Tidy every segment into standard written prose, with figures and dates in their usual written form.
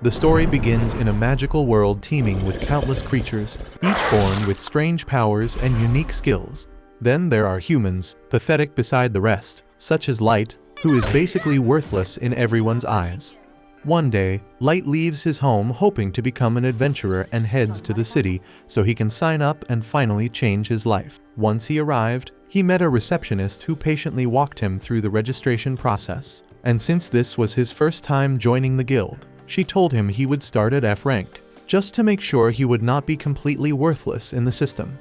The story begins in a magical world teeming with countless creatures, each born with strange powers and unique skills. Then there are humans, pathetic beside the rest, such as Light, who is basically worthless in everyone's eyes. One day, Light leaves his home hoping to become an adventurer and heads to the city so he can sign up and finally change his life. Once he arrived, he met a receptionist who patiently walked him through the registration process. And since this was his first time joining the guild, she told him he would start at F rank, just to make sure he would not be completely worthless in the system.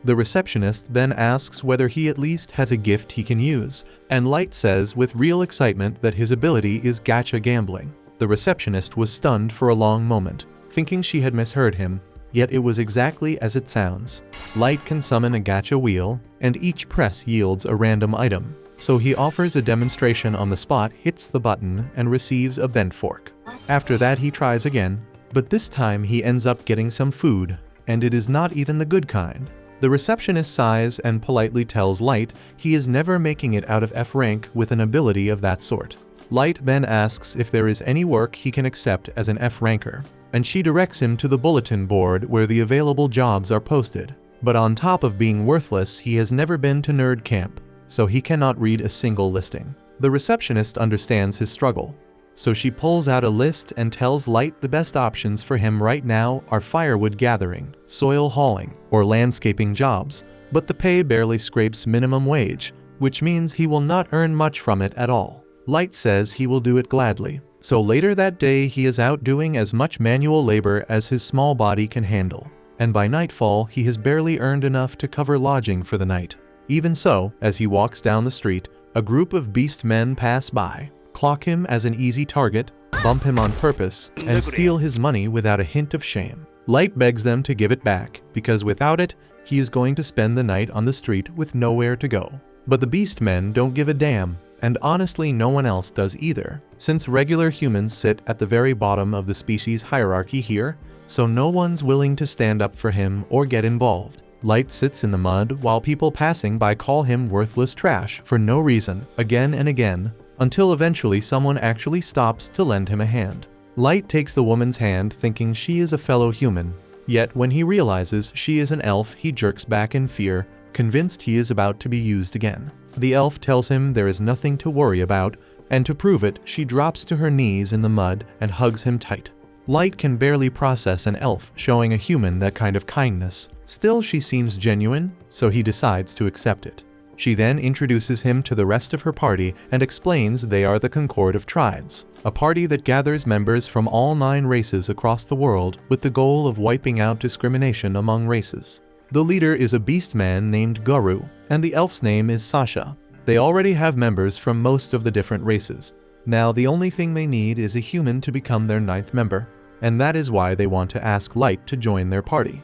The receptionist then asks whether he at least has a gift he can use, and Light says with real excitement that his ability is gacha gambling. The receptionist was stunned for a long moment, thinking she had misheard him, yet it was exactly as it sounds. Light can summon a gacha wheel, and each press yields a random item. So he offers a demonstration on the spot, hits the button, and receives a bent fork. After that he tries again, but this time he ends up getting some food, and it is not even the good kind. The receptionist sighs and politely tells Light he is never making it out of F rank with an ability of that sort. Light then asks if there is any work he can accept as an F ranker, and she directs him to the bulletin board where the available jobs are posted. But on top of being worthless, he has never been to nerd camp, so he cannot read a single listing. The receptionist understands his struggle, so she pulls out a list and tells Light the best options for him right now are firewood gathering, soil hauling, or landscaping jobs, but the pay barely scrapes minimum wage, which means he will not earn much from it at all. Light says he will do it gladly, so later that day he is out doing as much manual labor as his small body can handle, and by nightfall he has barely earned enough to cover lodging for the night. Even so, as he walks down the street, a group of beast men pass by, clock him as an easy target, bump him on purpose, and steal his money without a hint of shame. Light begs them to give it back, because without it, he is going to spend the night on the street with nowhere to go. But the beast men don't give a damn, and honestly no one else does either, since regular humans sit at the very bottom of the species hierarchy here, so no one's willing to stand up for him or get involved. Light sits in the mud while people passing by call him worthless trash for no reason, again and again, until eventually someone actually stops to lend him a hand. Light takes the woman's hand thinking she is a fellow human, yet when he realizes she is an elf he jerks back in fear, convinced he is about to be used again. The elf tells him there is nothing to worry about, and to prove it she drops to her knees in the mud and hugs him tight. Light can barely process an elf showing a human that kind of kindness. Still, she seems genuine, so he decides to accept it. She then introduces him to the rest of her party and explains they are the Concord of Tribes, a party that gathers members from all 9 races across the world with the goal of wiping out discrimination among races. The leader is a beast man named Guru, and the elf's name is Sasha. They already have members from most of the different races. Now the only thing they need is a human to become their 9th member, and that is why they want to ask Light to join their party.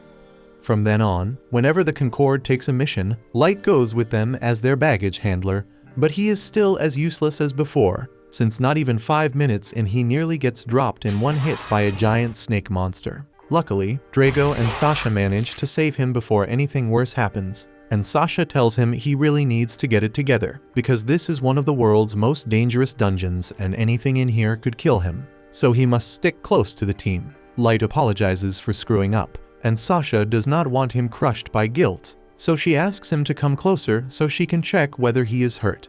From then on, whenever the Concord takes a mission, Light goes with them as their baggage handler, but he is still as useless as before, since not even 5 minutes and he nearly gets dropped in one hit by a giant snake monster. Luckily, Drago and Sasha manage to save him before anything worse happens, and Sasha tells him he really needs to get it together, because this is one of the world's most dangerous dungeons and anything in here could kill him, so he must stick close to the team. Light apologizes for screwing up, and Sasha does not want him crushed by guilt, so she asks him to come closer so she can check whether he is hurt.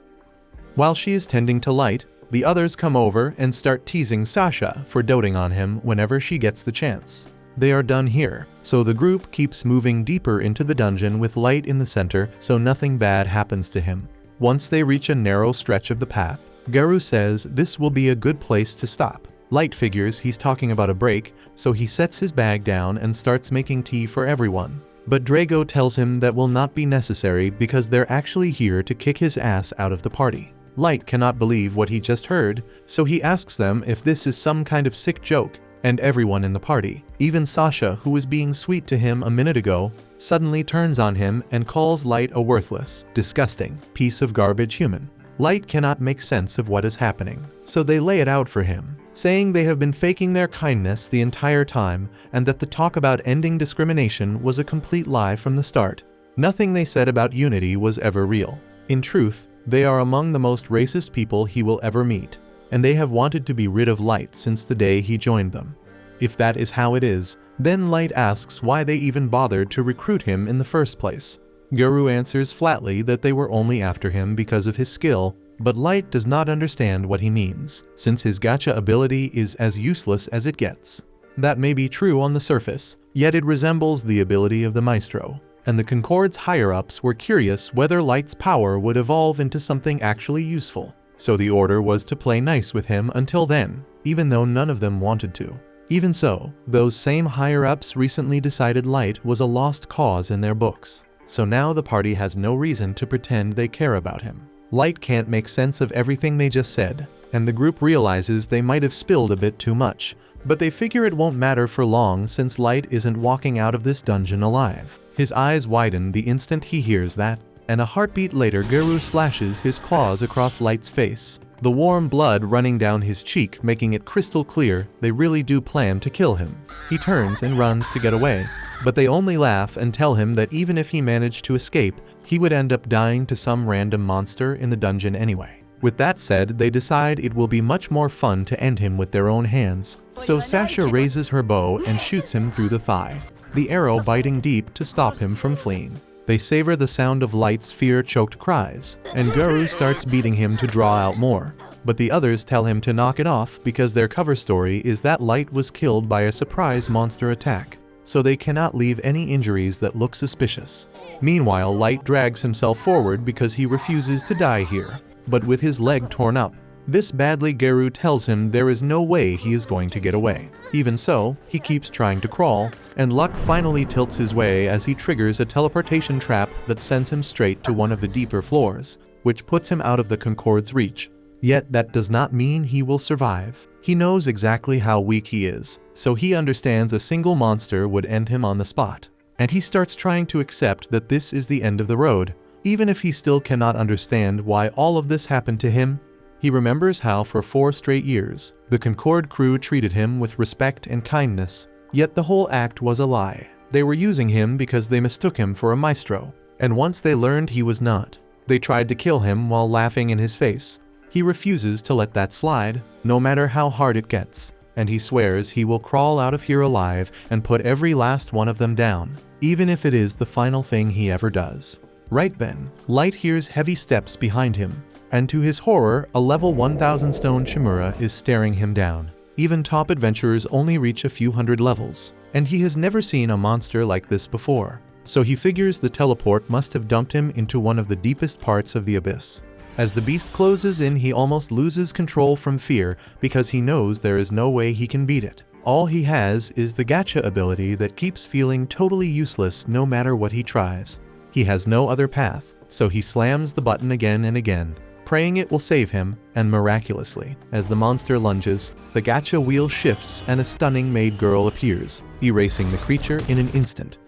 While she is tending to Light, the others come over and start teasing Sasha for doting on him whenever she gets the chance. They are done here, so the group keeps moving deeper into the dungeon with Light in the center so nothing bad happens to him. Once they reach a narrow stretch of the path, Guru says this will be a good place to stop. Light figures he's talking about a break, so he sets his bag down and starts making tea for everyone. But Drago tells him that will not be necessary because they're actually here to kick his ass out of the party. Light cannot believe what he just heard, so he asks them if this is some kind of sick joke, and everyone in the party, even Sasha, who was being sweet to him a minute ago, suddenly turns on him and calls Light a worthless, disgusting piece of garbage human. Light cannot make sense of what is happening, so they lay it out for him, saying they have been faking their kindness the entire time and that the talk about ending discrimination was a complete lie from the start. Nothing they said about unity was ever real. In truth, they are among the most racist people he will ever meet, and they have wanted to be rid of Light since the day he joined them. If that is how it is, then Light asks why they even bothered to recruit him in the first place. Guru answers flatly that they were only after him because of his skill, but Light does not understand what he means, since his gacha ability is as useless as it gets. That may be true on the surface, yet it resembles the ability of the Maestro, and the Concord's higher-ups were curious whether Light's power would evolve into something actually useful. So the order was to play nice with him until then, even though none of them wanted to. Even so, those same higher-ups recently decided Light was a lost cause in their books. So now the party has no reason to pretend they care about him. Light can't make sense of everything they just said, and the group realizes they might have spilled a bit too much, but they figure it won't matter for long since Light isn't walking out of this dungeon alive. His eyes widen the instant he hears that, and a heartbeat later Guru slashes his claws across Light's face, the warm blood running down his cheek making it crystal clear they really do plan to kill him. He turns and runs to get away, but they only laugh and tell him that even if he managed to escape, he would end up dying to some random monster in the dungeon anyway. With that said, they decide it will be much more fun to end him with their own hands, so Sasha raises her bow and shoots him through the thigh, the arrow biting deep to stop him from fleeing. They savor the sound of Light's fear-choked cries, and Guru starts beating him to draw out more, but the others tell him to knock it off because their cover story is that Light was killed by a surprise monster attack, so they cannot leave any injuries that look suspicious. Meanwhile, Light drags himself forward because he refuses to die here, but with his leg torn up. This badly Guru tells him there is no way he is going to get away. Even so, he keeps trying to crawl, and luck finally tilts his way as he triggers a teleportation trap that sends him straight to one of the deeper floors, which puts him out of the Concord's reach. Yet that does not mean he will survive. He knows exactly how weak he is, so he understands a single monster would end him on the spot. And he starts trying to accept that this is the end of the road, even if he still cannot understand why all of this happened to him. He remembers how for 4 straight years, the Concord crew treated him with respect and kindness, yet the whole act was a lie. They were using him because they mistook him for a maestro, and once they learned he was not, they tried to kill him while laughing in his face. He refuses to let that slide, no matter how hard it gets, and he swears he will crawl out of here alive and put every last one of them down, even if it is the final thing he ever does. Right then, Light hears heavy steps behind him, and to his horror, a level 1000 stone Chimera is staring him down. Even top adventurers only reach a few hundred levels, and he has never seen a monster like this before. So he figures the teleport must have dumped him into one of the deepest parts of the abyss. As the beast closes in, he almost loses control from fear because he knows there is no way he can beat it. All he has is the gacha ability that keeps feeling totally useless no matter what he tries. He has no other path, so he slams the button again and again, praying it will save him, and miraculously, as the monster lunges, the gacha wheel shifts and a stunning maid girl appears, erasing the creature in an instant.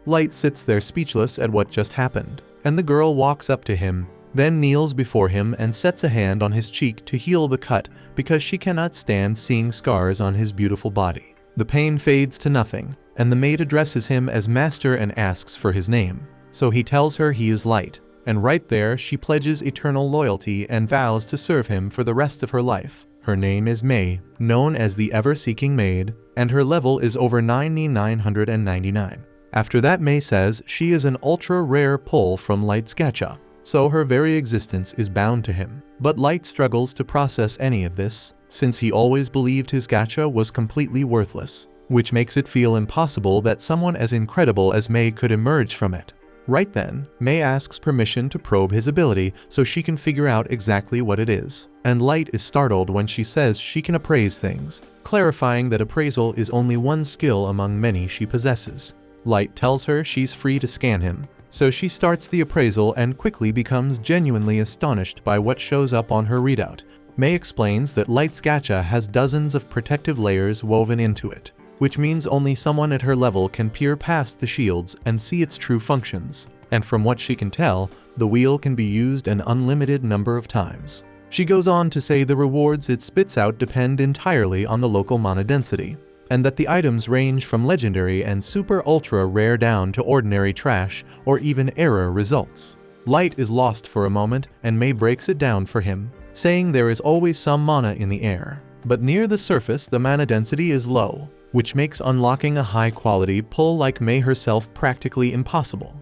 Light sits there speechless at what just happened, and the girl walks up to him, then kneels before him and sets a hand on his cheek to heal the cut because she cannot stand seeing scars on his beautiful body. The pain fades to nothing, and the maid addresses him as master and asks for his name, so he tells her he is Light. And right there, she pledges eternal loyalty and vows to serve him for the rest of her life. Her name is May, known as the Ever-Seeking Maid, and her level is over 9,999. After that, May says she is an ultra-rare pull from Light's gacha, so her very existence is bound to him. But Light struggles to process any of this, since he always believed his gacha was completely worthless, which makes it feel impossible that someone as incredible as May could emerge from it. Right then, May asks permission to probe his ability so she can figure out exactly what it is. And Light is startled when she says she can appraise things, clarifying that appraisal is only one skill among many she possesses. Light tells her she's free to scan him, so she starts the appraisal and quickly becomes genuinely astonished by what shows up on her readout. May explains that Light's gacha has dozens of protective layers woven into it, which means only someone at her level can peer past the shields and see its true functions, and from what she can tell, the wheel can be used an unlimited number of times. She goes on to say the rewards it spits out depend entirely on the local mana density, and that the items range from legendary and super ultra rare down to ordinary trash or even error results. Light is lost for a moment, and May breaks it down for him, saying there is always some mana in the air. But near the surface the mana density is low, which makes unlocking a high-quality pull like Mei herself practically impossible.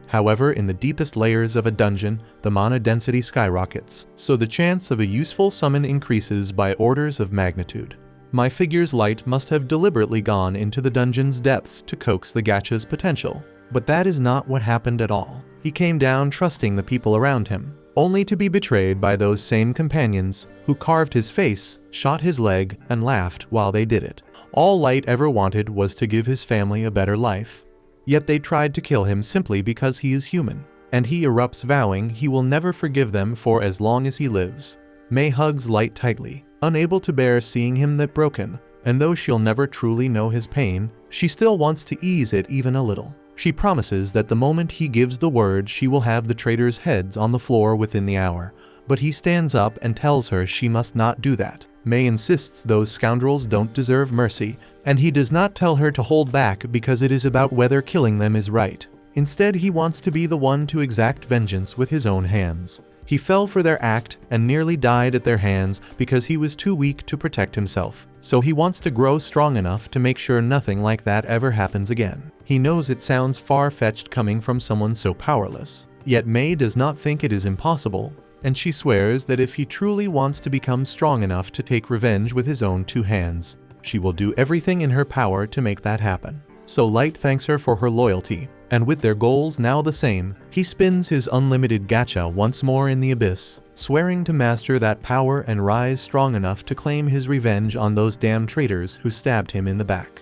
However, in the deepest layers of a dungeon, the mana density skyrockets, so the chance of a useful summon increases by orders of magnitude. My figure's light must have deliberately gone into the dungeon's depths to coax the gacha's potential. But that is not what happened at all. He came down trusting the people around him, only to be betrayed by those same companions who carved his face, shot his leg, and laughed while they did it. All Light ever wanted was to give his family a better life. Yet they tried to kill him simply because he is human, and he erupts vowing he will never forgive them for as long as he lives. Mei hugs Light tightly, unable to bear seeing him that broken, and though she'll never truly know his pain, she still wants to ease it even a little. She promises that the moment he gives the word she will have the traitors' heads on the floor within the hour, but he stands up and tells her she must not do that. Mei insists those scoundrels don't deserve mercy, and he does not tell her to hold back because it is about whether killing them is right. Instead, he wants to be the one to exact vengeance with his own hands. He fell for their act and nearly died at their hands because he was too weak to protect himself, so he wants to grow strong enough to make sure nothing like that ever happens again. He knows it sounds far-fetched coming from someone so powerless, yet Mei does not think it is impossible, and she swears that if he truly wants to become strong enough to take revenge with his own two hands, she will do everything in her power to make that happen. So Light thanks her for her loyalty, and with their goals now the same, he spins his unlimited gacha once more in the abyss, swearing to master that power and rise strong enough to claim his revenge on those damn traitors who stabbed him in the back.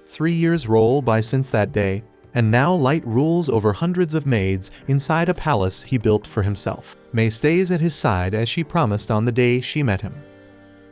3 years roll by since that day, and now Light rules over hundreds of maids inside a palace he built for himself. Mei stays at his side as she promised on the day she met him.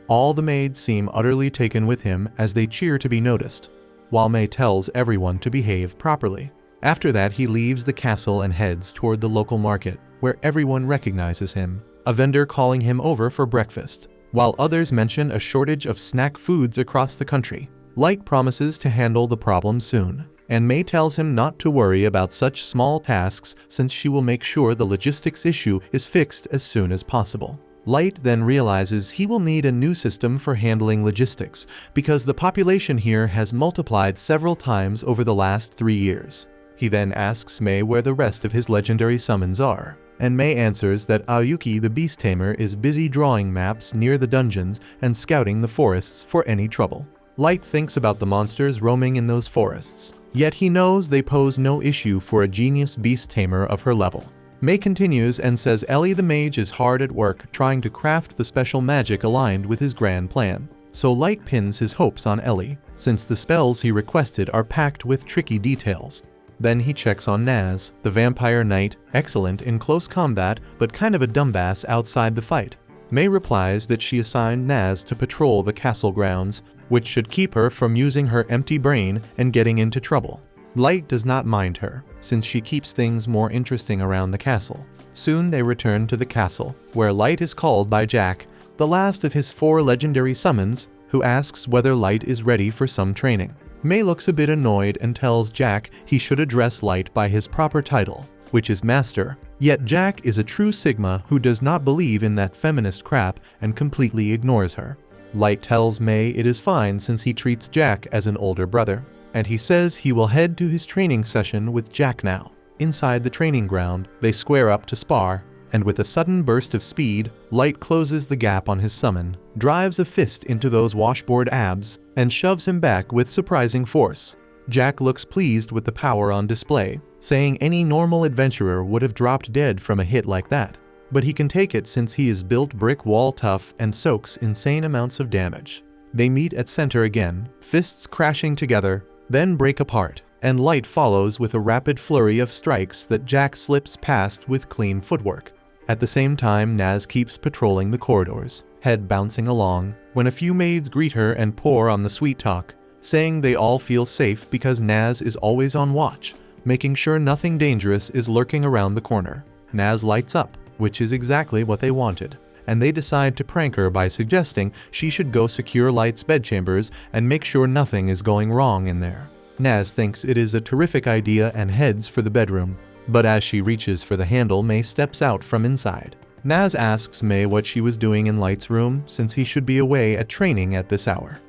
All the maids seem utterly taken with him as they cheer to be noticed, while Mei tells everyone to behave properly. After that, he leaves the castle and heads toward the local market, where everyone recognizes him, a vendor calling him over for breakfast, while others mention a shortage of snack foods across the country. Light promises to handle the problem soon, and Mei tells him not to worry about such small tasks since she will make sure the logistics issue is fixed as soon as possible. Light then realizes he will need a new system for handling logistics because the population here has multiplied several times over the last 3 years. He then asks Mei where the rest of his legendary summons are, and Mei answers that Aoyuki the Beast Tamer is busy drawing maps near the dungeons and scouting the forests for any trouble. Light thinks about the monsters roaming in those forests, yet he knows they pose no issue for a genius beast tamer of her level. Mei continues and says Ellie the mage is hard at work trying to craft the special magic aligned with his grand plan. So Light pins his hopes on Ellie, since the spells he requested are packed with tricky details. Then he checks on Naz, the vampire knight, excellent in close combat but kind of a dumbass outside the fight. Mei replies that she assigned Naz to patrol the castle grounds, which should keep her from using her empty brain and getting into trouble. Light does not mind her, since she keeps things more interesting around the castle. Soon they return to the castle, where Light is called by Jack, the last of his 4 legendary summons, who asks whether Light is ready for some training. Mei looks a bit annoyed and tells Jack he should address Light by his proper title, which is Master. Yet Jack is a true Sigma who does not believe in that feminist crap and completely ignores her. Light tells Mei it is fine since he treats Jack as an older brother, and he says he will head to his training session with Jack now. Inside the training ground, they square up to spar, and with a sudden burst of speed, Light closes the gap on his summon, drives a fist into those washboard abs, and shoves him back with surprising force. Jack looks pleased with the power on display, saying any normal adventurer would have dropped dead from a hit like that. But he can take it since he is built brick wall tough and soaks insane amounts of damage. They meet at center again, fists crashing together, then break apart, and Light follows with a rapid flurry of strikes that Jack slips past with clean footwork. At the same time, Naz keeps patrolling the corridors, head bouncing along, when a few maids greet her and pour on the sweet talk, saying they all feel safe because Naz is always on watch, making sure nothing dangerous is lurking around the corner. Naz lights up, which is exactly what they wanted, and they decide to prank her by suggesting she should go secure Light's bedchambers and make sure nothing is going wrong in there. Naz thinks it is a terrific idea and heads for the bedroom, but as she reaches for the handle, Mei steps out from inside. Naz asks May what she was doing in Light's room since he should be away at training at this hour.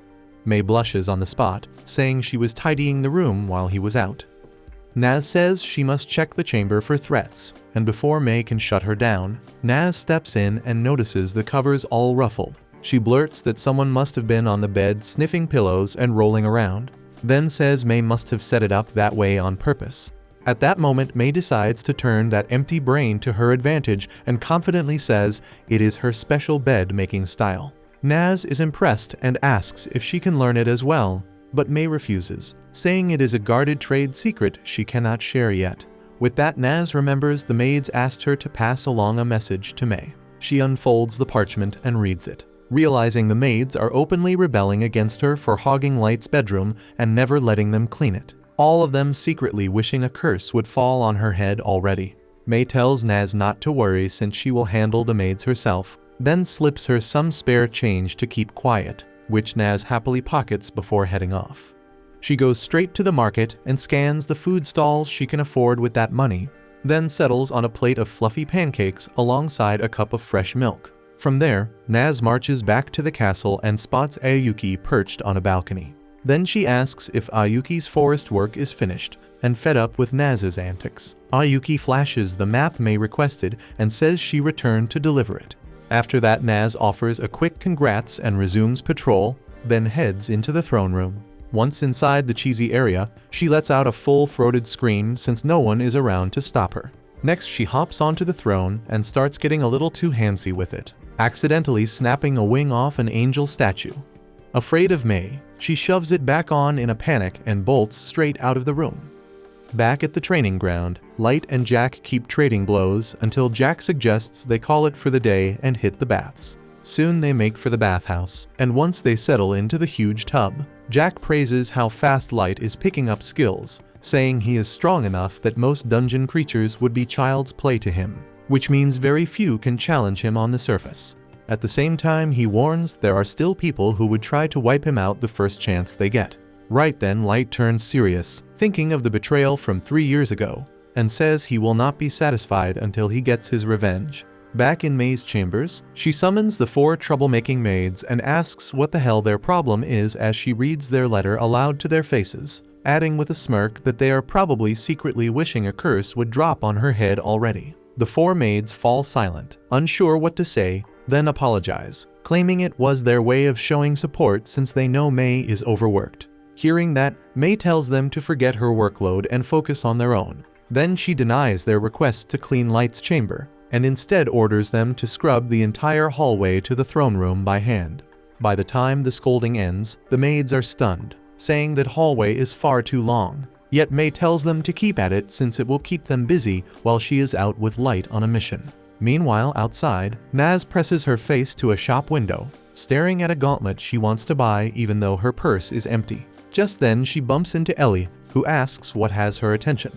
May blushes on the spot, saying she was tidying the room while he was out. Naz says she must check the chamber for threats, and before May can shut her down, Naz steps in and notices the covers all ruffled. She blurts that someone must have been on the bed sniffing pillows and rolling around, then says May must have set it up that way on purpose. At that moment, May decides to turn that empty brain to her advantage and confidently says it is her special bed-making style. Naz is impressed and asks if she can learn it as well, but May refuses, saying it is a guarded trade secret she cannot share yet. With that, Naz remembers the maids asked her to pass along a message to May. She unfolds the parchment and reads it, realizing the maids are openly rebelling against her for hogging Light's bedroom and never letting them clean it. All of them secretly wishing a curse would fall on her head already. May tells Naz not to worry since she will handle the maids herself, then slips her some spare change to keep quiet, which Naz happily pockets before heading off. She goes straight to the market and scans the food stalls she can afford with that money, then settles on a plate of fluffy pancakes alongside a cup of fresh milk. From there, Naz marches back to the castle and spots Ayuki perched on a balcony. Then she asks if Ayuki's forest work is finished, and fed up with Naz's antics, Ayuki flashes the map May requested and says she returned to deliver it. After that, Naz offers a quick congrats and resumes patrol, then heads into the throne room. Once inside the cheesy area, she lets out a full-throated scream since no one is around to stop her. Next, she hops onto the throne and starts getting a little too handsy with it, accidentally snapping a wing off an angel statue. Afraid of May, she shoves it back on in a panic and bolts straight out of the room. Back at the training ground, Light and Jack keep trading blows until Jack suggests they call it for the day and hit the baths. Soon they make for the bathhouse, and once they settle into the huge tub, Jack praises how fast Light is picking up skills, saying he is strong enough that most dungeon creatures would be child's play to him, which means very few can challenge him on the surface. At the same time, he warns there are still people who would try to wipe him out the first chance they get. Right then, Light turns serious, thinking of the betrayal from 3 years ago, and says he will not be satisfied until he gets his revenge. Back in May's chambers, she summons the 4 troublemaking maids and asks what the hell their problem is as she reads their letter aloud to their faces, adding with a smirk that they are probably secretly wishing a curse would drop on her head already. The 4 maids fall silent, unsure what to say, then apologize, claiming it was their way of showing support since they know May is overworked. Hearing that, May tells them to forget her workload and focus on their own. Then she denies their request to clean Light's chamber, and instead orders them to scrub the entire hallway to the throne room by hand. By the time the scolding ends, the maids are stunned, saying that hallway is far too long. Yet May tells them to keep at it since it will keep them busy while she is out with Light on a mission. Meanwhile, outside, Naz presses her face to a shop window, staring at a gauntlet she wants to buy even though her purse is empty. Just then, she bumps into Ellie, who asks what has her attention.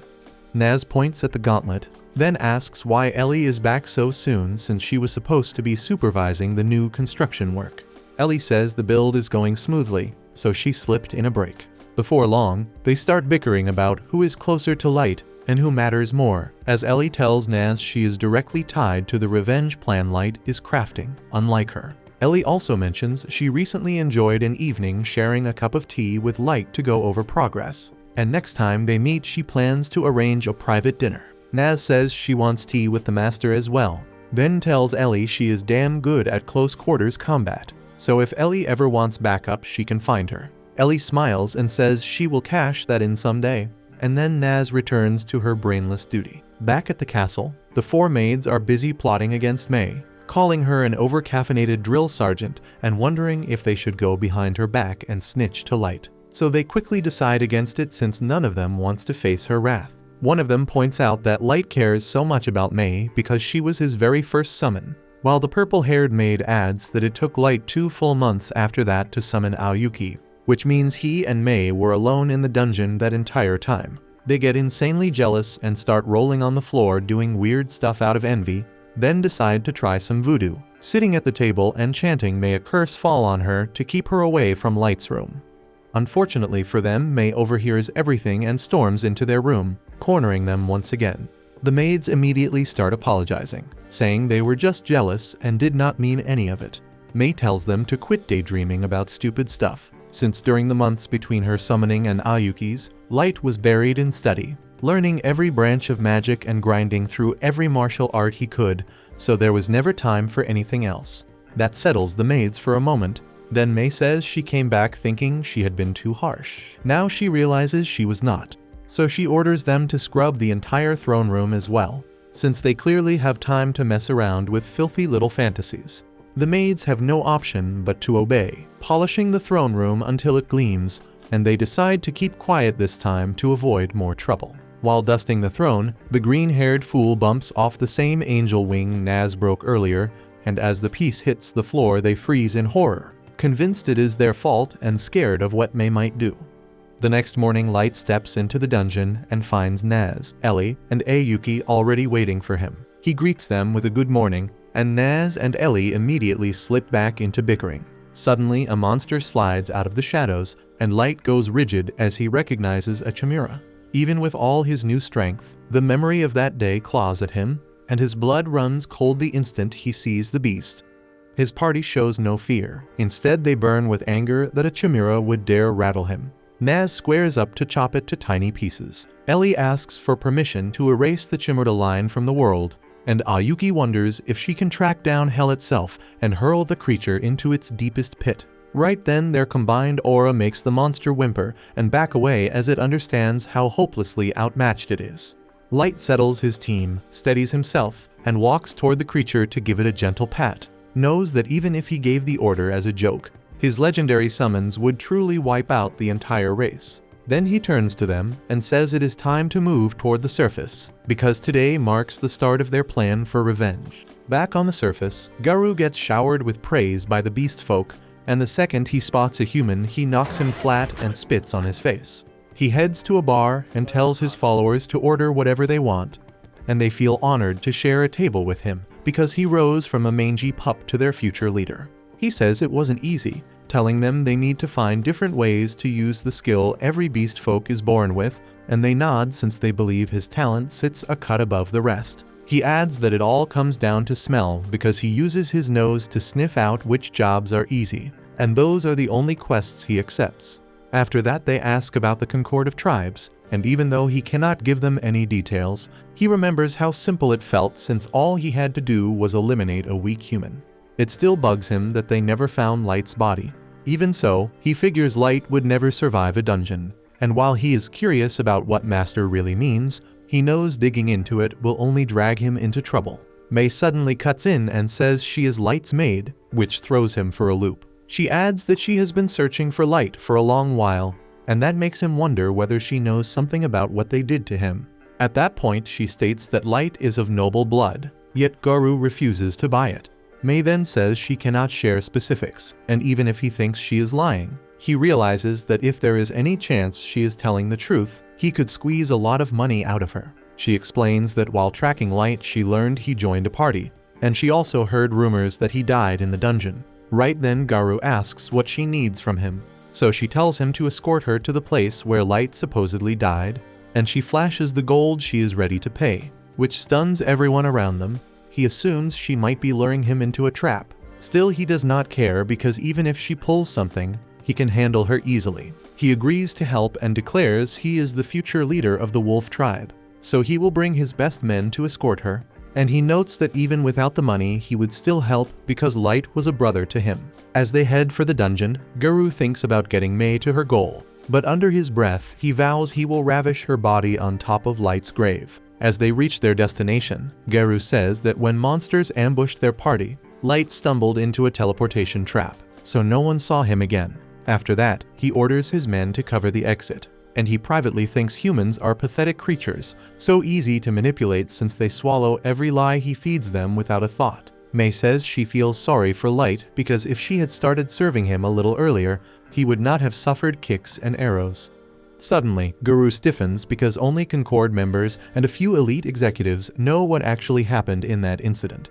Naz points at the gauntlet, then asks why Ellie is back so soon since she was supposed to be supervising the new construction work. Ellie says the build is going smoothly, so she slipped in a break. Before long, they start bickering about who is closer to Light and who matters more, as Ellie tells Naz she is directly tied to the revenge plan Light is crafting, unlike her. Ellie also mentions she recently enjoyed an evening sharing a cup of tea with Light to go over progress, and next time they meet she plans to arrange a private dinner. Naz says she wants tea with the master as well, then tells Ellie she is damn good at close quarters combat, so if Ellie ever wants backup she can find her. Ellie smiles and says she will cash that in someday, and then Naz returns to her brainless duty. Back at the castle, the 4 maids are busy plotting against May, calling her an over-caffeinated drill sergeant and wondering if they should go behind her back and snitch to Light. So they quickly decide against it since none of them wants to face her wrath. One of them points out that Light cares so much about May because she was his very first summon, while the purple-haired maid adds that it took Light 2 full months after that to summon Aoyuki, which means he and May were alone in the dungeon that entire time. They get insanely jealous and start rolling on the floor doing weird stuff out of envy, then decide to try some voodoo, sitting at the table and chanting may a curse fall on her to keep her away from Light's room. Unfortunately for them, May overhears everything and storms into their room, cornering them once again. The maids immediately start apologizing, saying they were just jealous and did not mean any of it. May tells them to quit daydreaming about stupid stuff, since during the months between her summoning and Ayuki's, Light was buried in study, learning every branch of magic and grinding through every martial art he could, so there was never time for anything else. That settles the maids for a moment. Then May says she came back thinking she had been too harsh. Now she realizes she was not. So she orders them to scrub the entire throne room as well, since they clearly have time to mess around with filthy little fantasies. The maids have no option but to obey, polishing the throne room until it gleams, and they decide to keep quiet this time to avoid more trouble. While dusting the throne, the green-haired fool bumps off the same angel wing Naz broke earlier, and as the piece hits the floor they freeze in horror, convinced it is their fault and scared of what May might do. The next morning, Light steps into the dungeon and finds Naz, Ellie, and Ayuki already waiting for him. He greets them with a good morning, and Naz and Ellie immediately slip back into bickering. Suddenly, a monster slides out of the shadows, and Light goes rigid as he recognizes a chimera. Even with all his new strength, the memory of that day claws at him, and his blood runs cold the instant he sees the beast. His party shows no fear. Instead, they burn with anger that a chimera would dare rattle him. Naz squares up to chop it to tiny pieces. Ellie asks for permission to erase the chimera line from the world, and Ayuki wonders if she can track down hell itself and hurl the creature into its deepest pit. Right then, their combined aura makes the monster whimper and back away as it understands how hopelessly outmatched it is. Light settles his team, steadies himself, and walks toward the creature to give it a gentle pat. Knows that even if he gave the order as a joke, his legendary summons would truly wipe out the entire race. Then he turns to them and says it is time to move toward the surface, because today marks the start of their plan for revenge. Back on the surface, Garou gets showered with praise by the beast folk, and the second he spots a human, he knocks him flat and spits on his face. He heads to a bar and tells his followers to order whatever they want, and they feel honored to share a table with him because he rose from a mangy pup to their future leader. He says it wasn't easy, telling them they need to find different ways to use the skill every beast folk is born with, and they nod since they believe his talent sits a cut above the rest. He adds that it all comes down to smell because he uses his nose to sniff out which jobs are easy, and those are the only quests he accepts. After that, they ask about the Concord of Tribes, and even though he cannot give them any details, he remembers how simple it felt since all he had to do was eliminate a weak human. It still bugs him that they never found Light's body. Even so, he figures Light would never survive a dungeon, and while he is curious about what Master really means, he knows digging into it will only drag him into trouble. May suddenly cuts in and says she is Light's maid, which throws him for a loop. She adds that she has been searching for Light for a long while, and that makes him wonder whether she knows something about what they did to him. At that point, she states that Light is of noble blood, yet Garou refuses to buy it. May then says she cannot share specifics, and even if he thinks she is lying, he realizes that if there is any chance she is telling the truth, he could squeeze a lot of money out of her. She explains that while tracking Light, she learned he joined a party, and she also heard rumors that he died in the dungeon. Right then, Garou asks what she needs from him, so she tells him to escort her to the place where Light supposedly died, and she flashes the gold she is ready to pay, which stuns everyone around them. He assumes she might be luring him into a trap. Still, he does not care because even if she pulls something, he can handle her easily. He agrees to help and declares he is the future leader of the wolf tribe, so he will bring his best men to escort her, and he notes that even without the money he would still help because Light was a brother to him. As they head for the dungeon, Garou thinks about getting May to her goal, but under his breath he vows he will ravish her body on top of Light's grave. As they reach their destination, Garou says that when monsters ambushed their party, Light stumbled into a teleportation trap, so no one saw him again. After that, he orders his men to cover the exit, and he privately thinks humans are pathetic creatures, so easy to manipulate since they swallow every lie he feeds them without a thought. May says she feels sorry for Light because if she had started serving him a little earlier, he would not have suffered kicks and arrows. Suddenly, Garou stiffens because only Concord members and a few elite executives know what actually happened in that incident.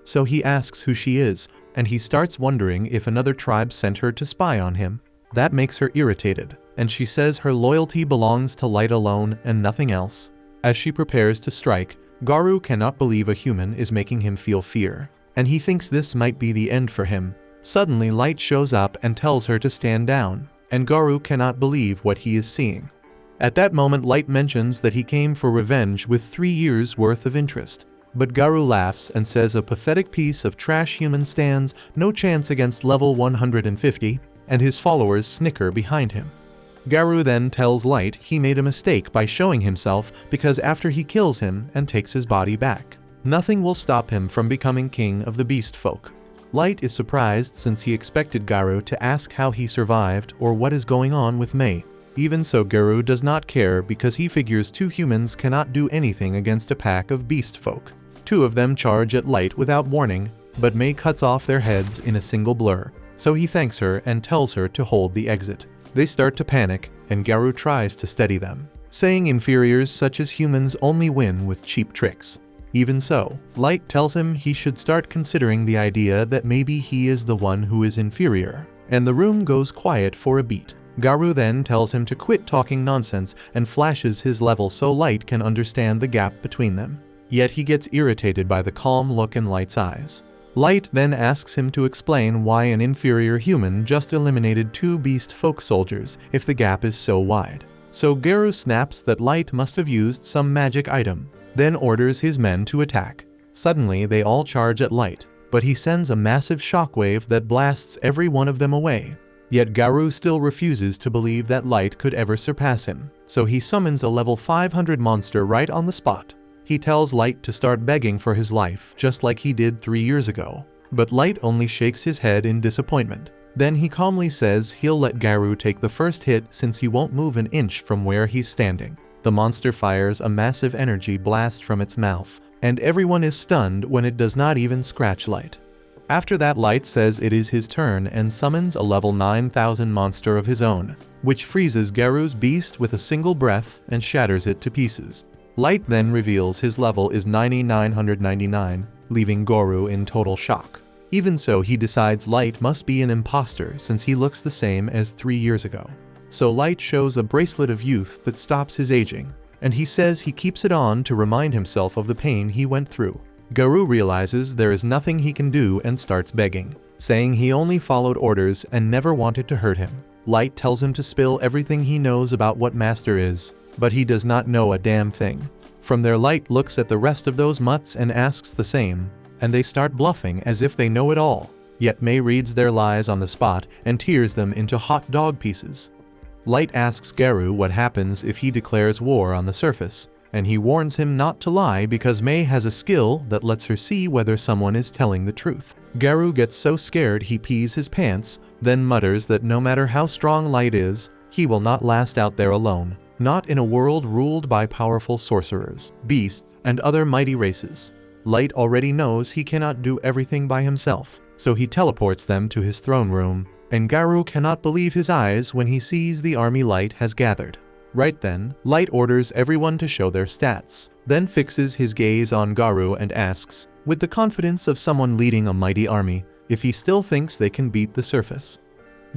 So he asks who she is, and he starts wondering if another tribe sent her to spy on him. That makes her irritated, and she says her loyalty belongs to Light alone and nothing else. As she prepares to strike, Garu cannot believe a human is making him feel fear, and he thinks this might be the end for him. Suddenly Light shows up and tells her to stand down, and Garu cannot believe what he is seeing. At that moment Light mentions that he came for revenge with 3 years worth of interest. But Garu laughs and says a pathetic piece of trash human stands no chance against level 150, and his followers snicker behind him. Garu then tells Light he made a mistake by showing himself because after he kills him and takes his body back, nothing will stop him from becoming king of the beast folk. Light is surprised since he expected Garu to ask how he survived or what is going on with Mei. Even so, Garu does not care because he figures 2 humans cannot do anything against a pack of beast folk. 2 of them charge at Light without warning, but Mei cuts off their heads in a single blur, so he thanks her and tells her to hold the exit. They start to panic, and Garu tries to steady them, saying inferiors such as humans only win with cheap tricks. Even so, Light tells him he should start considering the idea that maybe he is the one who is inferior, and the room goes quiet for a beat. Garu then tells him to quit talking nonsense and flashes his level so Light can understand the gap between them. Yet he gets irritated by the calm look in Light's eyes. Light then asks him to explain why an inferior human just eliminated 2 beast folk soldiers if the gap is so wide. So Garu snaps that Light must have used some magic item, then orders his men to attack. Suddenly they all charge at Light, but he sends a massive shockwave that blasts every one of them away. Yet Garu still refuses to believe that Light could ever surpass him, so he summons a level 500 monster right on the spot. He tells Light to start begging for his life, just like he did 3 years ago. But Light only shakes his head in disappointment. Then he calmly says he'll let Garu take the first hit since he won't move an inch from where he's standing. The monster fires a massive energy blast from its mouth, and everyone is stunned when it does not even scratch Light. After that, Light says it is his turn and summons a level 9000 monster of his own, which freezes Garu's beast with a single breath and shatters it to pieces. Light then reveals his level is 9999, leaving Garu in total shock. Even so, he decides Light must be an imposter since he looks the same as 3 years ago. So Light shows a bracelet of youth that stops his aging, and he says he keeps it on to remind himself of the pain he went through. Garu realizes there is nothing he can do and starts begging, saying he only followed orders and never wanted to hurt him. Light tells him to spill everything he knows about what Master is, but he does not know a damn thing. From there, Light looks at the rest of those mutts and asks the same, and they start bluffing as if they know it all. Yet Mei reads their lies on the spot and tears them into hot dog pieces. Light asks Garu what happens if he declares war on the surface, and he warns him not to lie because Mei has a skill that lets her see whether someone is telling the truth. Garu gets so scared he pees his pants, then mutters that no matter how strong Light is, he will not last out there alone. Not in a world ruled by powerful sorcerers, beasts, and other mighty races. Light already knows he cannot do everything by himself, so he teleports them to his throne room, and Garu cannot believe his eyes when he sees the army Light has gathered. Right then, Light orders everyone to show their stats, then fixes his gaze on Garu and asks, with the confidence of someone leading a mighty army, if he still thinks they can beat the surface.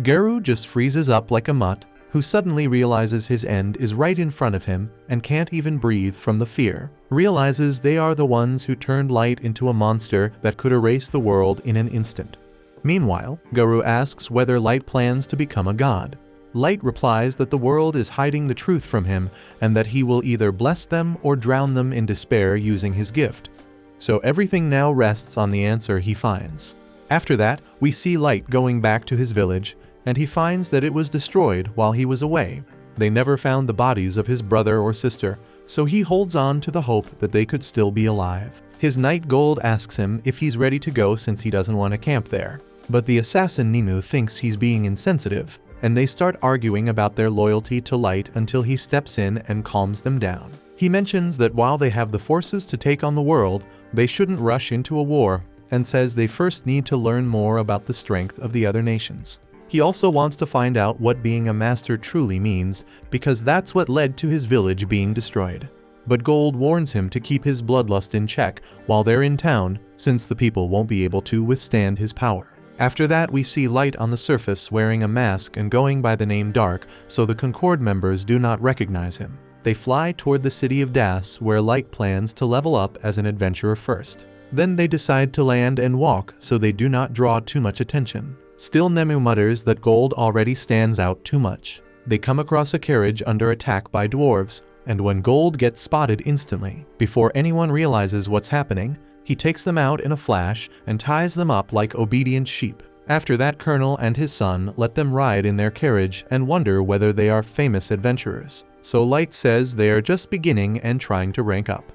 Garu just freezes up like a mutt, who suddenly realizes his end is right in front of him and can't even breathe from the fear. Realizes they are the ones who turned Light into a monster that could erase the world in an instant. Meanwhile, Garu asks whether Light plans to become a god. Light replies that the world is hiding the truth from him and that he will either bless them or drown them in despair using his gift. So everything now rests on the answer he finds. After that, we see Light going back to his village, and he finds that it was destroyed while he was away. They never found the bodies of his brother or sister, so he holds on to the hope that they could still be alive. His knight Gold asks him if he's ready to go since he doesn't want to camp there. But the assassin Ninu thinks he's being insensitive, and they start arguing about their loyalty to Light until he steps in and calms them down. He mentions that while they have the forces to take on the world, they shouldn't rush into a war, and says they first need to learn more about the strength of the other nations. He also wants to find out what being a master truly means, because that's what led to his village being destroyed. But Gold warns him to keep his bloodlust in check while they're in town, since the people won't be able to withstand his power. After that, we see Light on the surface wearing a mask and going by the name Dark, so the Concord members do not recognize him. They fly toward the city of Das, where Light plans to level up as an adventurer first. Then they decide to land and walk so they do not draw too much attention. Still, Nemu mutters that Gold already stands out too much. They come across a carriage under attack by dwarves, and when Gold gets spotted instantly, before anyone realizes what's happening, he takes them out in a flash and ties them up like obedient sheep. After that, Colonel and his son let them ride in their carriage and wonder whether they are famous adventurers. So Light says they are just beginning and trying to rank up.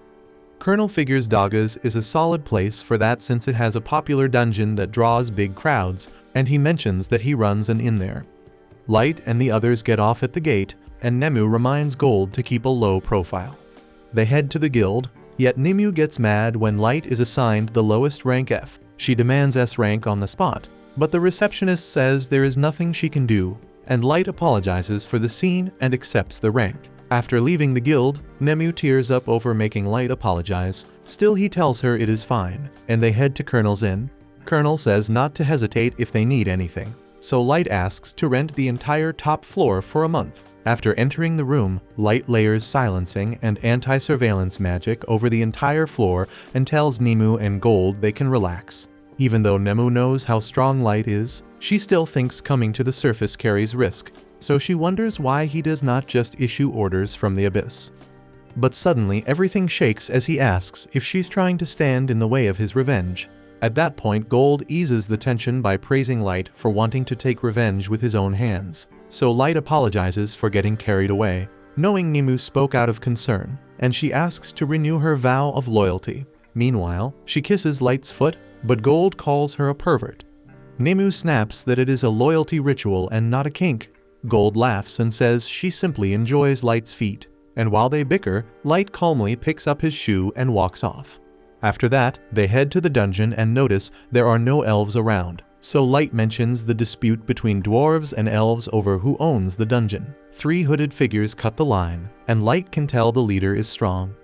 Colonel figures Dagas is a solid place for that since it has a popular dungeon that draws big crowds, and he mentions that he runs an inn there. Light and the others get off at the gate, and Nemu reminds Gold to keep a low profile. They head to the guild, yet Nemu gets mad when Light is assigned the lowest rank F. She demands S rank on the spot, but the receptionist says there is nothing she can do, and Light apologizes for the scene and accepts the rank. After leaving the guild, Nemu tears up over making Light apologize. Still, he tells her it is fine, and they head to Colonel's inn. Colonel says not to hesitate if they need anything, so Light asks to rent the entire top floor for a month. After entering the room, Light layers silencing and anti-surveillance magic over the entire floor and tells Nemu and Gold they can relax. Even though Nemu knows how strong Light is, she still thinks coming to the surface carries risk, so she wonders why he does not just issue orders from the abyss. But suddenly everything shakes as he asks if she's trying to stand in the way of his revenge. At that point, Gold eases the tension by praising Light for wanting to take revenge with his own hands. So Light apologizes for getting carried away, knowing Nemu spoke out of concern, and she asks to renew her vow of loyalty. Meanwhile, she kisses Light's foot, but Gold calls her a pervert. Nemu snaps that it is a loyalty ritual and not a kink. Gold laughs and says she simply enjoys Light's feet, and while they bicker, Light calmly picks up his shoe and walks off. After that, they head to the dungeon and notice there are no elves around, so Light mentions the dispute between dwarves and elves over who owns the dungeon. 3 hooded figures cut the line, and Light can tell the leader is strong.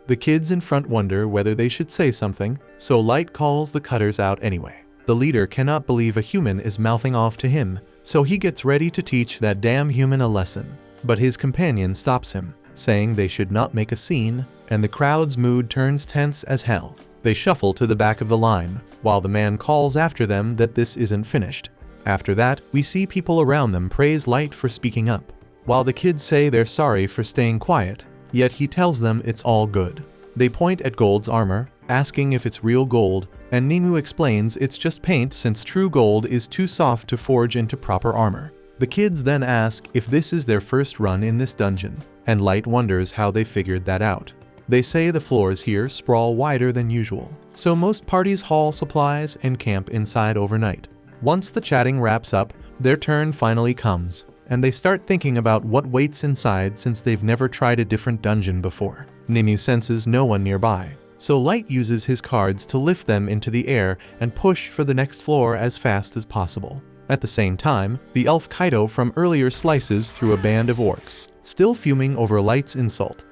The kids in front wonder whether they should say something, so Light calls the cutters out anyway. The leader cannot believe a human is mouthing off to him, so he gets ready to teach that damn human a lesson. But his companion stops him, saying they should not make a scene, and the crowd's mood turns tense as hell. They shuffle to the back of the line, while the man calls after them that this isn't finished. After that, we see people around them praise Light for speaking up, while the kids say they're sorry for staying quiet, yet he tells them it's all good. They point at Gold's armor, asking if it's real gold, and Nemu explains it's just paint since true gold is too soft to forge into proper armor. The kids then ask if this is their first run in this dungeon, and Light wonders how they figured that out. They say the floors here sprawl wider than usual, so most parties haul supplies and camp inside overnight. Once the chatting wraps up, their turn finally comes, and they start thinking about what waits inside since they've never tried a different dungeon before. Nemu senses no one nearby, so Light uses his cards to lift them into the air and push for the next floor as fast as possible. At the same time, the elf Kaido from earlier slices through a band of orcs, still fuming over Light's insult.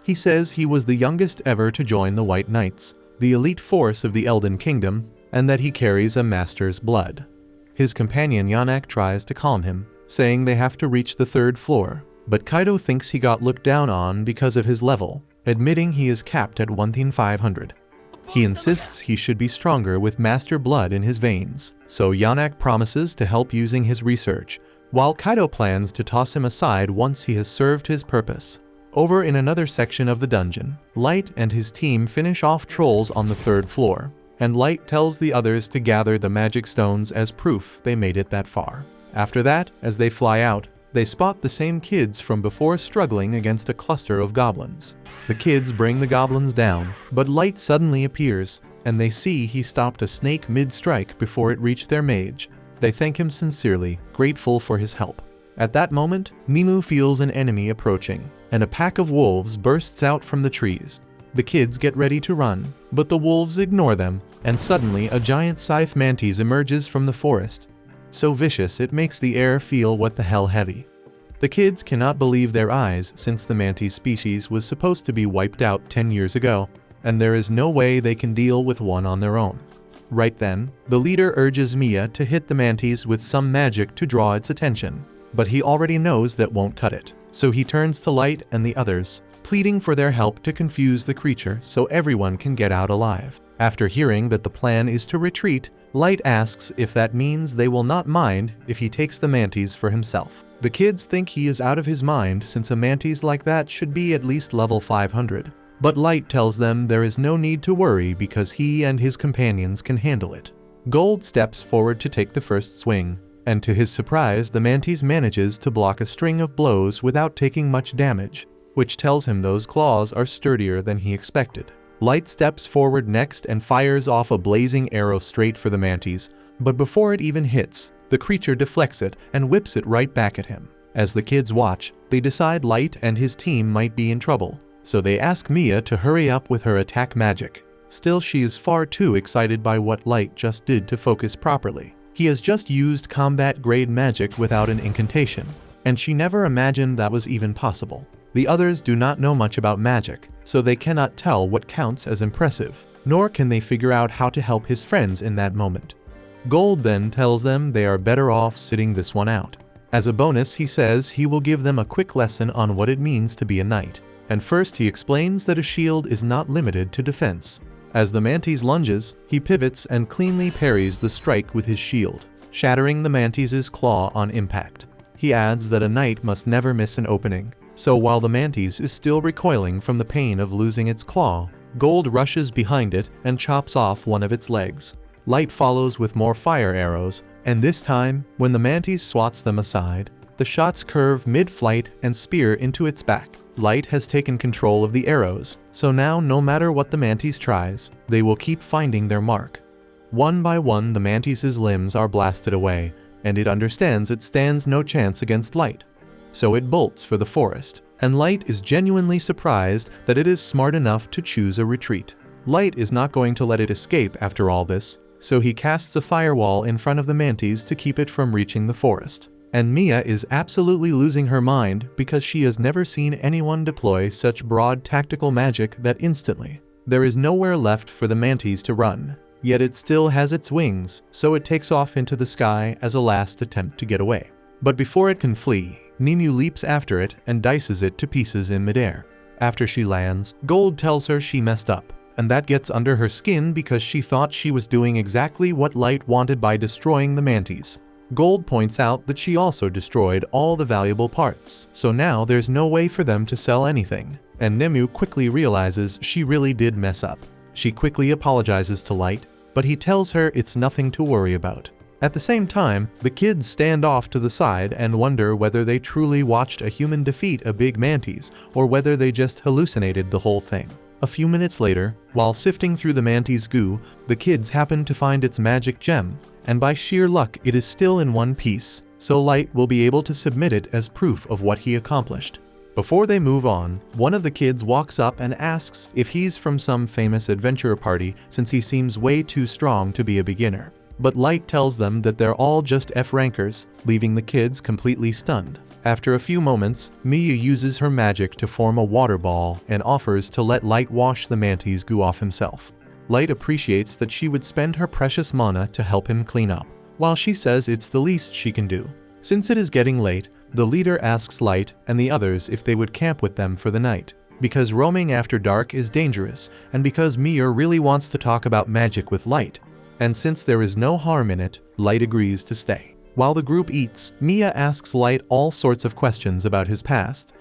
He says he was the youngest ever to join the White Knights, the elite force of the Elden Kingdom, and that he carries a master's blood. His companion Yanak tries to calm him, saying they have to reach the 3rd floor, but Kaido thinks he got looked down on because of his level, admitting he is capped at 1500. He insists he should be stronger with master blood in his veins, so Yanak promises to help using his research, while Kaido plans to toss him aside once he has served his purpose. Over in another section of the dungeon, Light and his team finish off trolls on the 3rd floor, and Light tells the others to gather the magic stones as proof they made it that far. After that, as they fly out, they spot the same kids from before struggling against a cluster of goblins. The kids bring the goblins down, but Light suddenly appears, and they see he stopped a snake mid-strike before it reached their mage. They thank him sincerely, grateful for his help. At that moment, Nemu feels an enemy approaching, and a pack of wolves bursts out from the trees. The kids get ready to run, but the wolves ignore them, and suddenly a giant scythe mantis emerges from the forest. So vicious it makes the air feel what the hell heavy. The kids cannot believe their eyes since the mantis species was supposed to be wiped out 10 years ago, and there is no way they can deal with one on their own. Right then, the leader urges Mia to hit the mantis with some magic to draw its attention, but he already knows that won't cut it. so he turns to Light and the others, pleading for their help to confuse the creature so everyone can get out alive. After hearing that the plan is to retreat, Light asks if that means they will not mind if he takes the mantis for himself. The kids think he is out of his mind since a mantis like that should be at least level 500. But Light tells them there is no need to worry because he and his companions can handle it. Gold steps forward to take the first swing, and to his surprise the mantis manages to block a string of blows without taking much damage, which tells him those claws are sturdier than he expected. Light steps forward next and fires off a blazing arrow straight for the mantis, but before it even hits, the creature deflects it and whips it right back at him. As the kids watch, they decide Light and his team might be in trouble, so they ask Mia to hurry up with her attack magic. Still, she is far too excited by what Light just did to focus properly. He has just used combat-grade magic without an incantation, and she never imagined that was even possible. The others do not know much about magic, so they cannot tell what counts as impressive, nor can they figure out how to help his friends in that moment. Gold then tells them they are better off sitting this one out. As a bonus, he says he will give them a quick lesson on what it means to be a knight. And first he explains that a shield is not limited to defense. As the mantis lunges, he pivots and cleanly parries the strike with his shield, shattering the mantis's claw on impact. He adds that a knight must never miss an opening, so while the mantis is still recoiling from the pain of losing its claw, Gold rushes behind it and chops off one of its legs. Light follows with more fire arrows, and this time, when the mantis swats them aside, the shots curve mid-flight and spear into its back. Light has taken control of the arrows, so now no matter what the mantis tries, they will keep finding their mark. One by one the mantis's limbs are blasted away, and it understands it stands no chance against Light. So it bolts for the forest, and Light is genuinely surprised that it is smart enough to choose a retreat. Light is not going to let it escape after all this, so he casts a firewall in front of the mantis to keep it from reaching the forest. And Mia is absolutely losing her mind because she has never seen anyone deploy such broad tactical magic that instantly. There is nowhere left for the mantis to run, yet it still has its wings, so it takes off into the sky as a last attempt to get away. But before it can flee, Nimu leaps after it and dices it to pieces in midair. After she lands, Gold tells her she messed up, and that gets under her skin because she thought she was doing exactly what Light wanted by destroying the mantis. Gold points out that she also destroyed all the valuable parts, so now there's no way for them to sell anything, and Nimu quickly realizes she really did mess up. She quickly apologizes to Light, but he tells her it's nothing to worry about. At the same time, the kids stand off to the side and wonder whether they truly watched a human defeat a big mantis or whether they just hallucinated the whole thing. A few minutes later, while sifting through the mantis goo, the kids happen to find its magic gem, and by sheer luck it is still in one piece, so Light will be able to submit it as proof of what he accomplished. Before they move on, one of the kids walks up and asks if he's from some famous adventurer party since he seems way too strong to be a beginner. But Light tells them that they're all just F-rankers, leaving the kids completely stunned. After a few moments, Mia uses her magic to form a water ball and offers to let Light wash the mantis goo off himself. Light appreciates that she would spend her precious mana to help him clean up, while she says it's the least she can do. Since it is getting late, the leader asks Light and the others if they would camp with them for the night, because roaming after dark is dangerous, and because Mia really wants to talk about magic with Light. And since there is no harm in it, Light agrees to stay. While the group eats, Mia asks Light all sorts of questions about his past,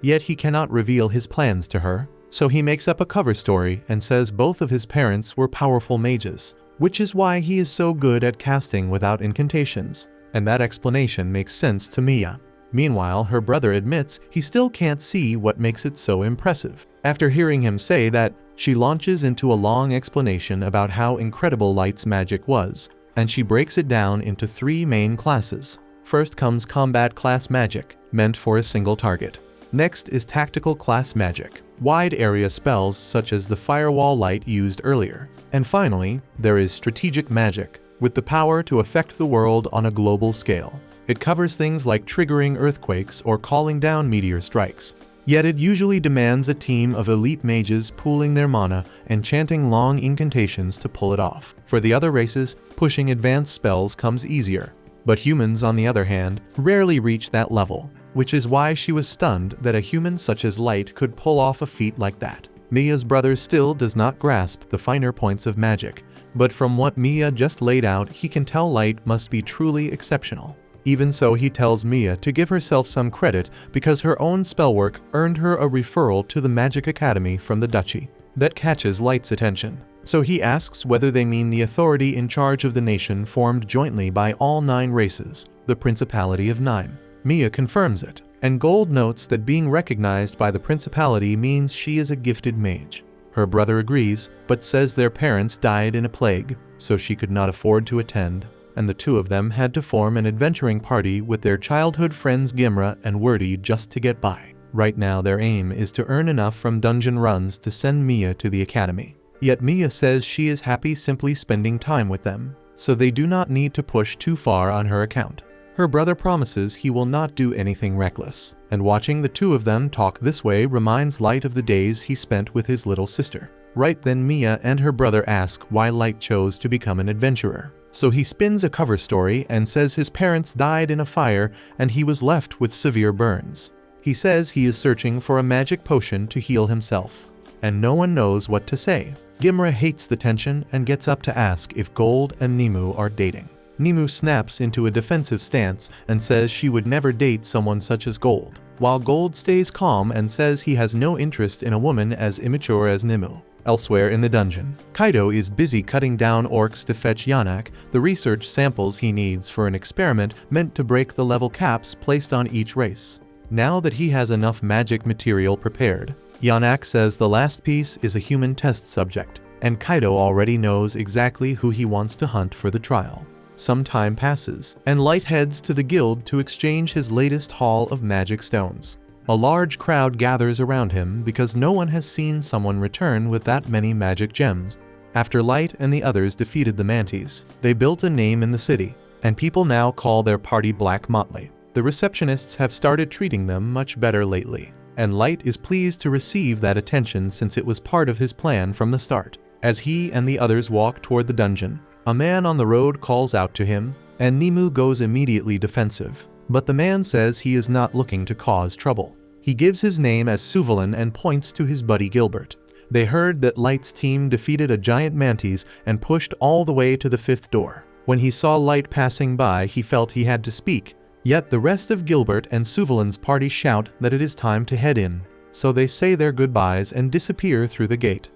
yet he cannot reveal his plans to her, so he makes up a cover story and says both of his parents were powerful mages, which is why he is so good at casting without incantations, and that explanation makes sense to Mia. Meanwhile, her brother admits he still can't see what makes it so impressive. After hearing him say that, she launches into a long explanation about how incredible Light's magic was, and she breaks it down into 3 main classes. First comes combat class magic, meant for a single target. Next is tactical class magic, wide area spells such as the firewall Light used earlier. And finally, there is strategic magic, with the power to affect the world on a global scale. It covers things like triggering earthquakes or calling down meteor strikes. Yet it usually demands a team of elite mages pooling their mana and chanting long incantations to pull it off. For the other races, pushing advanced spells comes easier. But humans, on the other hand, rarely reach that level. which is why she was stunned that a human such as Light could pull off a feat like that. Mia's brother still does not grasp the finer points of magic, but from what Mia just laid out, he can tell Light must be truly exceptional. Even so, he tells Mia to give herself some credit because her own spellwork earned her a referral to the Magic Academy from the Duchy. That catches Light's attention. So he asks whether they mean the authority in charge of the nation formed jointly by all 9 races, the Principality of 9. Mia confirms it, and Gold notes that being recognized by the Principality means she is a gifted mage. Her brother agrees, but says their parents died in a plague, so she could not afford to attend, and the two of them had to form an adventuring party with their childhood friends Gimra and Wordy just to get by. Right now their aim is to earn enough from dungeon runs to send Mia to the academy. Yet Mia says she is happy simply spending time with them, so they do not need to push too far on her account. Her brother promises he will not do anything reckless, and watching the two of them talk this way reminds Light of the days he spent with his little sister. Right then Mia and her brother ask why Light chose to become an adventurer. So he spins a cover story and says his parents died in a fire and he was left with severe burns. He says he is searching for a magic potion to heal himself, and no one knows what to say. Gimra hates the tension and gets up to ask if Gold and Nemu are dating. Nemu snaps into a defensive stance and says she would never date someone such as Gold, while Gold stays calm and says he has no interest in a woman as immature as Nemu. Elsewhere in the dungeon, Kaido is busy cutting down orcs to fetch Yanak the research samples he needs for an experiment meant to break the level caps placed on each race. Now that he has enough magic material prepared, Yanak says the last piece is a human test subject, and Kaido already knows exactly who he wants to hunt for the trial. Some time passes, and Light heads to the guild to exchange his latest haul of magic stones. A large crowd gathers around him because no one has seen someone return with that many magic gems. After Light and the others defeated the Manties, they built a name in the city, and people now call their party Black Motley. The receptionists have started treating them much better lately, and Light is pleased to receive that attention since it was part of his plan from the start. As he and the others walk toward the dungeon, a man on the road calls out to him, and Nemu goes immediately defensive. But the man says he is not looking to cause trouble. He gives his name as Suvalin and points to his buddy Gilbert. They heard that Light's team defeated a giant mantis and pushed all the way to the 5th door. When he saw Light passing by, he felt he had to speak. Yet the rest of Gilbert and Suvalin's party shout that it is time to head in, so they say their goodbyes and disappear through the gate.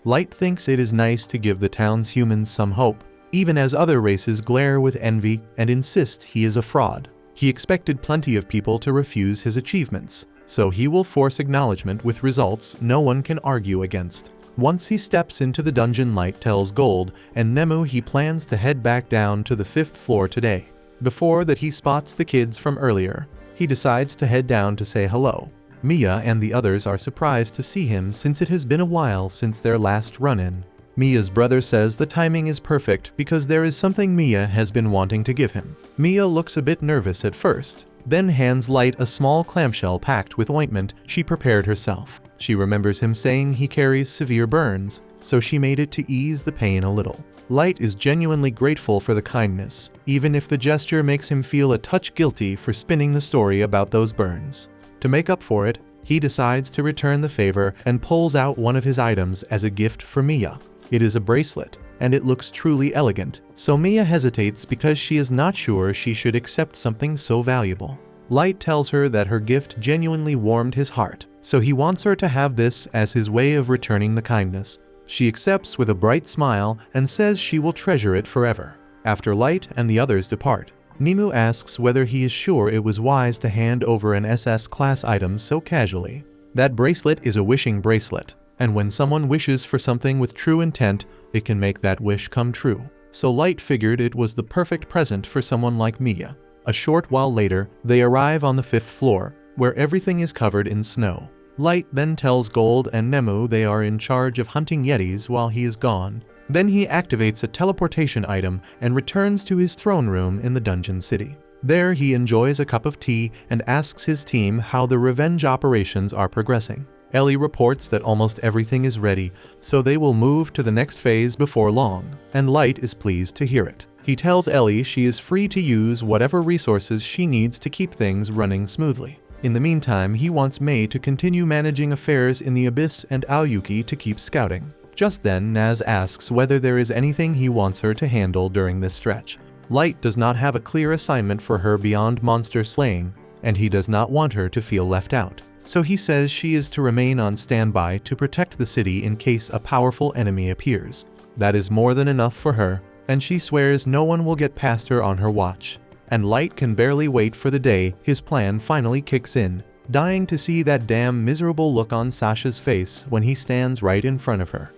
Light thinks it is nice to give the town's humans some hope, even as other races glare with envy and insist he is a fraud. He expected plenty of people to refuse his achievements, so he will force acknowledgement with results no one can argue against. Once he steps into the dungeon, Light tells Gold and Nemu he plans to head back down to the 5th floor today. Before that, he spots the kids from earlier. He decides to head down to say hello. Mia and the others are surprised to see him since it has been a while since their last run-in. Mia's brother says the timing is perfect because there is something Mia has been wanting to give him. Mia looks a bit nervous at first, then hands Light a small clamshell packed with ointment she prepared herself. She remembers him saying he carries severe burns, so she made it to ease the pain a little. Light is genuinely grateful for the kindness, even if the gesture makes him feel a touch guilty for spinning the story about those burns. To make up for it, he decides to return the favor and pulls out one of his items as a gift for Mia. It is a bracelet, and it looks truly elegant, so Mia hesitates because she is not sure she should accept something so valuable. Light tells her that her gift genuinely warmed his heart, so he wants her to have this as his way of returning the kindness. She accepts with a bright smile and says she will treasure it forever. After Light and the others depart, Nemu asks whether he is sure it was wise to hand over an SS class item so casually. That bracelet is a wishing bracelet, and when someone wishes for something with true intent, it can make that wish come true. So Light figured it was the perfect present for someone like Mia. A short while later, they arrive on the 5th floor, where everything is covered in snow. Light then tells Gold and Nemu they are in charge of hunting Yetis while he is gone. Then he activates a teleportation item and returns to his throne room in the dungeon city. There he enjoys a cup of tea and asks his team how the revenge operations are progressing. Ellie reports that almost everything is ready, so they will move to the next phase before long, and Light is pleased to hear it. He tells Ellie she is free to use whatever resources she needs to keep things running smoothly. In the meantime, he wants Mei to continue managing affairs in the Abyss and Aoyuki to keep scouting. Just then, Naz asks whether there is anything he wants her to handle during this stretch. Light does not have a clear assignment for her beyond monster slaying, and he does not want her to feel left out. So he says she is to remain on standby to protect the city in case a powerful enemy appears. That is more than enough for her, and she swears no one will get past her on her watch. And Light can barely wait for the day his plan finally kicks in, dying to see that damn miserable look on Sasha's face when he stands right in front of her.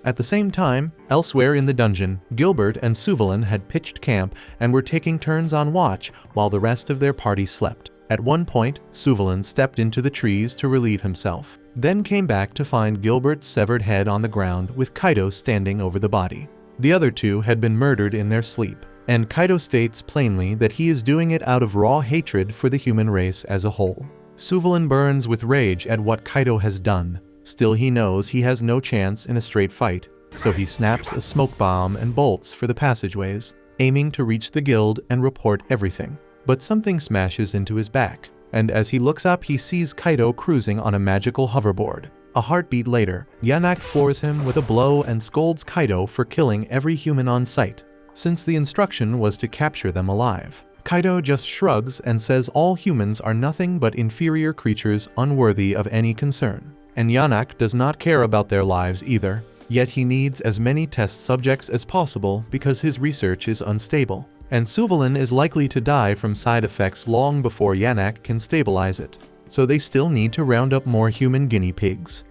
At the same time, elsewhere in the dungeon, Gilbert and Suvalin had pitched camp and were taking turns on watch while the rest of their party slept. At one point, Suvalin stepped into the trees to relieve himself, then came back to find Gilbert's severed head on the ground with Kaido standing over the body. The other two had been murdered in their sleep, and Kaido states plainly that he is doing it out of raw hatred for the human race as a whole. Suvalin burns with rage at what Kaido has done. Still, he knows he has no chance in a straight fight, so he snaps a smoke bomb and bolts for the passageways, aiming to reach the guild and report everything. But something smashes into his back, and as he looks up he sees Kaido cruising on a magical hoverboard. A heartbeat later, Yanak floors him with a blow and scolds Kaido for killing every human on sight, since the instruction was to capture them alive. Kaido just shrugs and says all humans are nothing but inferior creatures unworthy of any concern. And Yanak does not care about their lives either, yet he needs as many test subjects as possible because his research is unstable, and Suvalin is likely to die from side effects long before Yanak can stabilize it, so they still need to round up more human guinea pigs.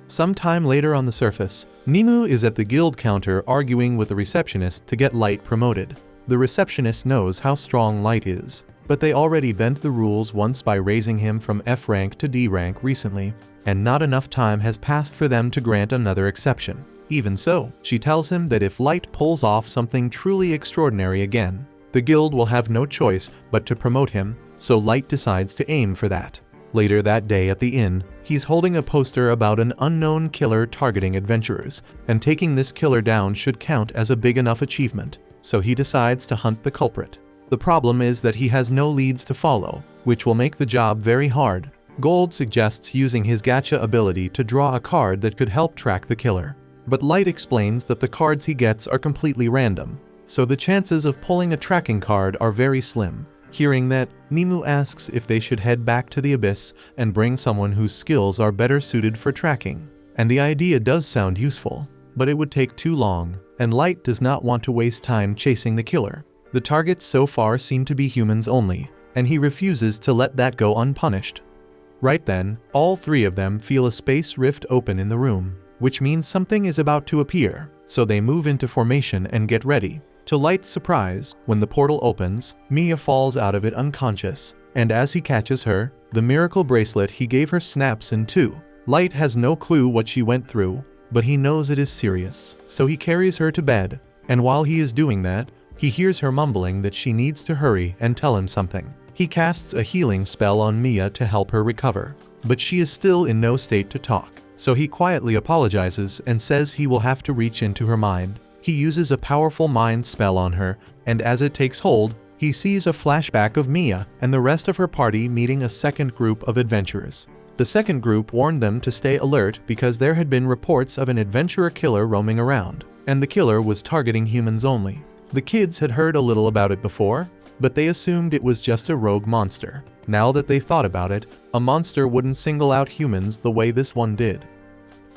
Sometime later on the surface, Nimue is at the guild counter arguing with the receptionist to get Light promoted. The receptionist knows how strong Light is, but they already bent the rules once by raising him from F rank to D rank recently, and not enough time has passed for them to grant another exception. Even so, she tells him that if Light pulls off something truly extraordinary again, the guild will have no choice but to promote him, so Light decides to aim for that. Later that day at the inn, he's holding a poster about an unknown killer targeting adventurers, and taking this killer down should count as a big enough achievement, so he decides to hunt the culprit. The problem is that he has no leads to follow, which will make the job very hard. Gold suggests using his gacha ability to draw a card that could help track the killer, but Light explains that the cards he gets are completely random, so the chances of pulling a tracking card are very slim. Hearing that, Nimue asks if they should head back to the Abyss and bring someone whose skills are better suited for tracking, and the idea does sound useful, but it would take too long, and Light does not want to waste time chasing the killer. The targets so far seem to be humans only, and he refuses to let that go unpunished. Right then, all three of them feel a space rift open in the room, which means something is about to appear, so they move into formation and get ready. To Light's surprise, when the portal opens, Mia falls out of it unconscious, and as he catches her, the miracle bracelet he gave her snaps in two. Light has no clue what she went through, but he knows it is serious, so he carries her to bed, and while he is doing that, he hears her mumbling that she needs to hurry and tell him something. He casts a healing spell on Mia to help her recover, but she is still in no state to talk, so he quietly apologizes and says he will have to reach into her mind. He uses a powerful mind spell on her, and as it takes hold, he sees a flashback of Mia and the rest of her party meeting a second group of adventurers. The second group warned them to stay alert because there had been reports of an adventurer killer roaming around, and the killer was targeting humans only. The kids had heard a little about it before, but they assumed it was just a rogue monster. Now that they thought about it, a monster wouldn't single out humans the way this one did.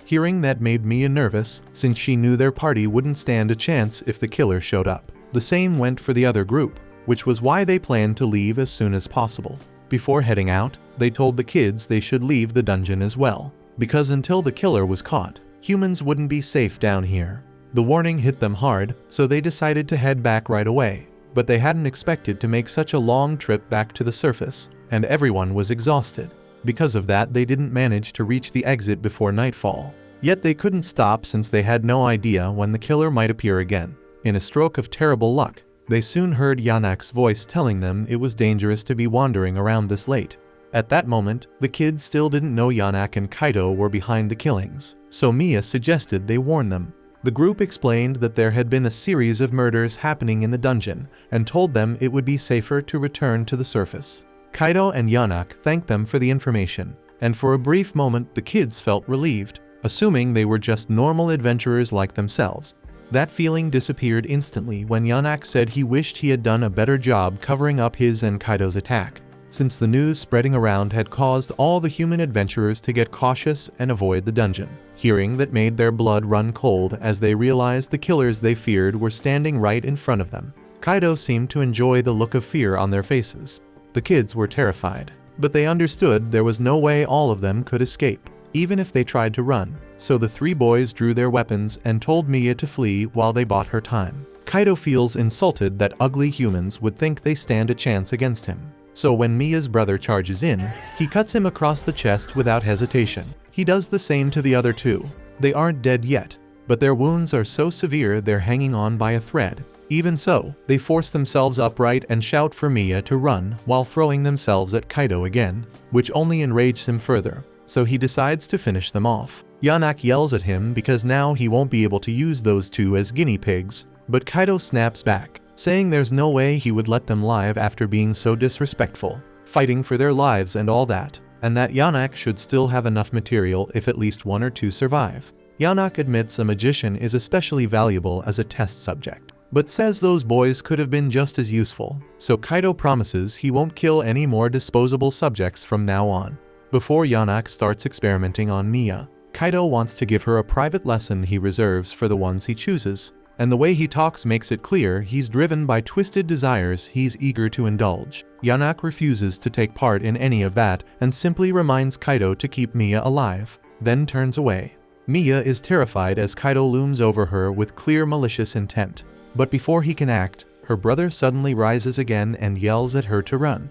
Hearing that made Mia nervous, since she knew their party wouldn't stand a chance if the killer showed up. The same went for the other group, which was why they planned to leave as soon as possible. Before heading out, they told the kids they should leave the dungeon as well, because until the killer was caught, humans wouldn't be safe down here. The warning hit them hard, so they decided to head back right away. But they hadn't expected to make such a long trip back to the surface, and everyone was exhausted. Because of that, they didn't manage to reach the exit before nightfall. Yet they couldn't stop since they had no idea when the killer might appear again. In a stroke of terrible luck, they soon heard Yanak's voice telling them it was dangerous to be wandering around this late. At that moment, the kids still didn't know Yanak and Kaido were behind the killings, so Mia suggested they warn them. The group explained that there had been a series of murders happening in the dungeon and told them it would be safer to return to the surface. Kaido and Yanak thanked them for the information, and for a brief moment the kids felt relieved, assuming they were just normal adventurers like themselves. That feeling disappeared instantly when Yanak said he wished he had done a better job covering up his and Kaido's attack, since the news spreading around had caused all the human adventurers to get cautious and avoid the dungeon. Hearing that made their blood run cold as they realized the killers they feared were standing right in front of them. Kaido seemed to enjoy the look of fear on their faces. The kids were terrified, but they understood there was no way all of them could escape, even if they tried to run. So the three boys drew their weapons and told Mia to flee while they bought her time. Kaido feels insulted that ugly humans would think they stand a chance against him. So when Mia's brother charges in, he cuts him across the chest without hesitation. He does the same to the other two. They aren't dead yet, but their wounds are so severe they're hanging on by a thread. Even so, they force themselves upright and shout for Mia to run while throwing themselves at Kaido again, which only enrages him further, so he decides to finish them off. Yanak yells at him because now he won't be able to use those two as guinea pigs, but Kaido snaps back, saying there's no way he would let them live after being so disrespectful, fighting for their lives and all that, and that Yanak should still have enough material if at least one or two survive. Yanak admits a magician is especially valuable as a test subject, but says those boys could have been just as useful, so Kaido promises he won't kill any more disposable subjects from now on. Before Yanak starts experimenting on Mia, Kaido wants to give her a private lesson he reserves for the ones he chooses, and the way he talks makes it clear he's driven by twisted desires he's eager to indulge. Yanak refuses to take part in any of that and simply reminds Kaido to keep Mia alive, then turns away. Mia is terrified as Kaido looms over her with clear malicious intent, but before he can act, her brother suddenly rises again and yells at her to run.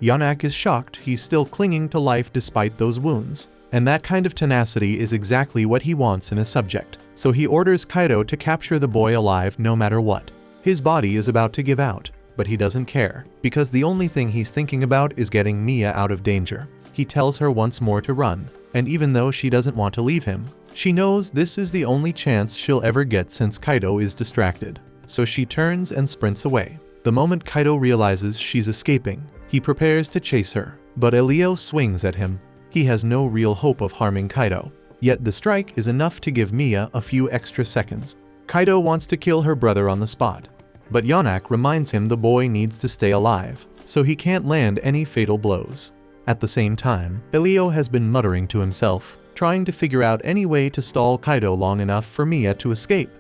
Yanak is shocked he's still clinging to life despite those wounds, and that kind of tenacity is exactly what he wants in a subject, so he orders Kaido to capture the boy alive no matter what. His body is about to give out, but he doesn't care, because the only thing he's thinking about is getting Mia out of danger. He tells her once more to run, and even though she doesn't want to leave him, she knows this is the only chance she'll ever get since Kaido is distracted, so she turns and sprints away. The moment Kaido realizes she's escaping, he prepares to chase her, but LVL swings at him. He has no real hope of harming Kaido, yet the strike is enough to give Mia a few extra seconds. Kaido wants to kill her brother on the spot, but Yanak reminds him the boy needs to stay alive, so he can't land any fatal blows. At the same time, LVL has been muttering to himself, trying to figure out any way to stall Kaido long enough for Mia to escape,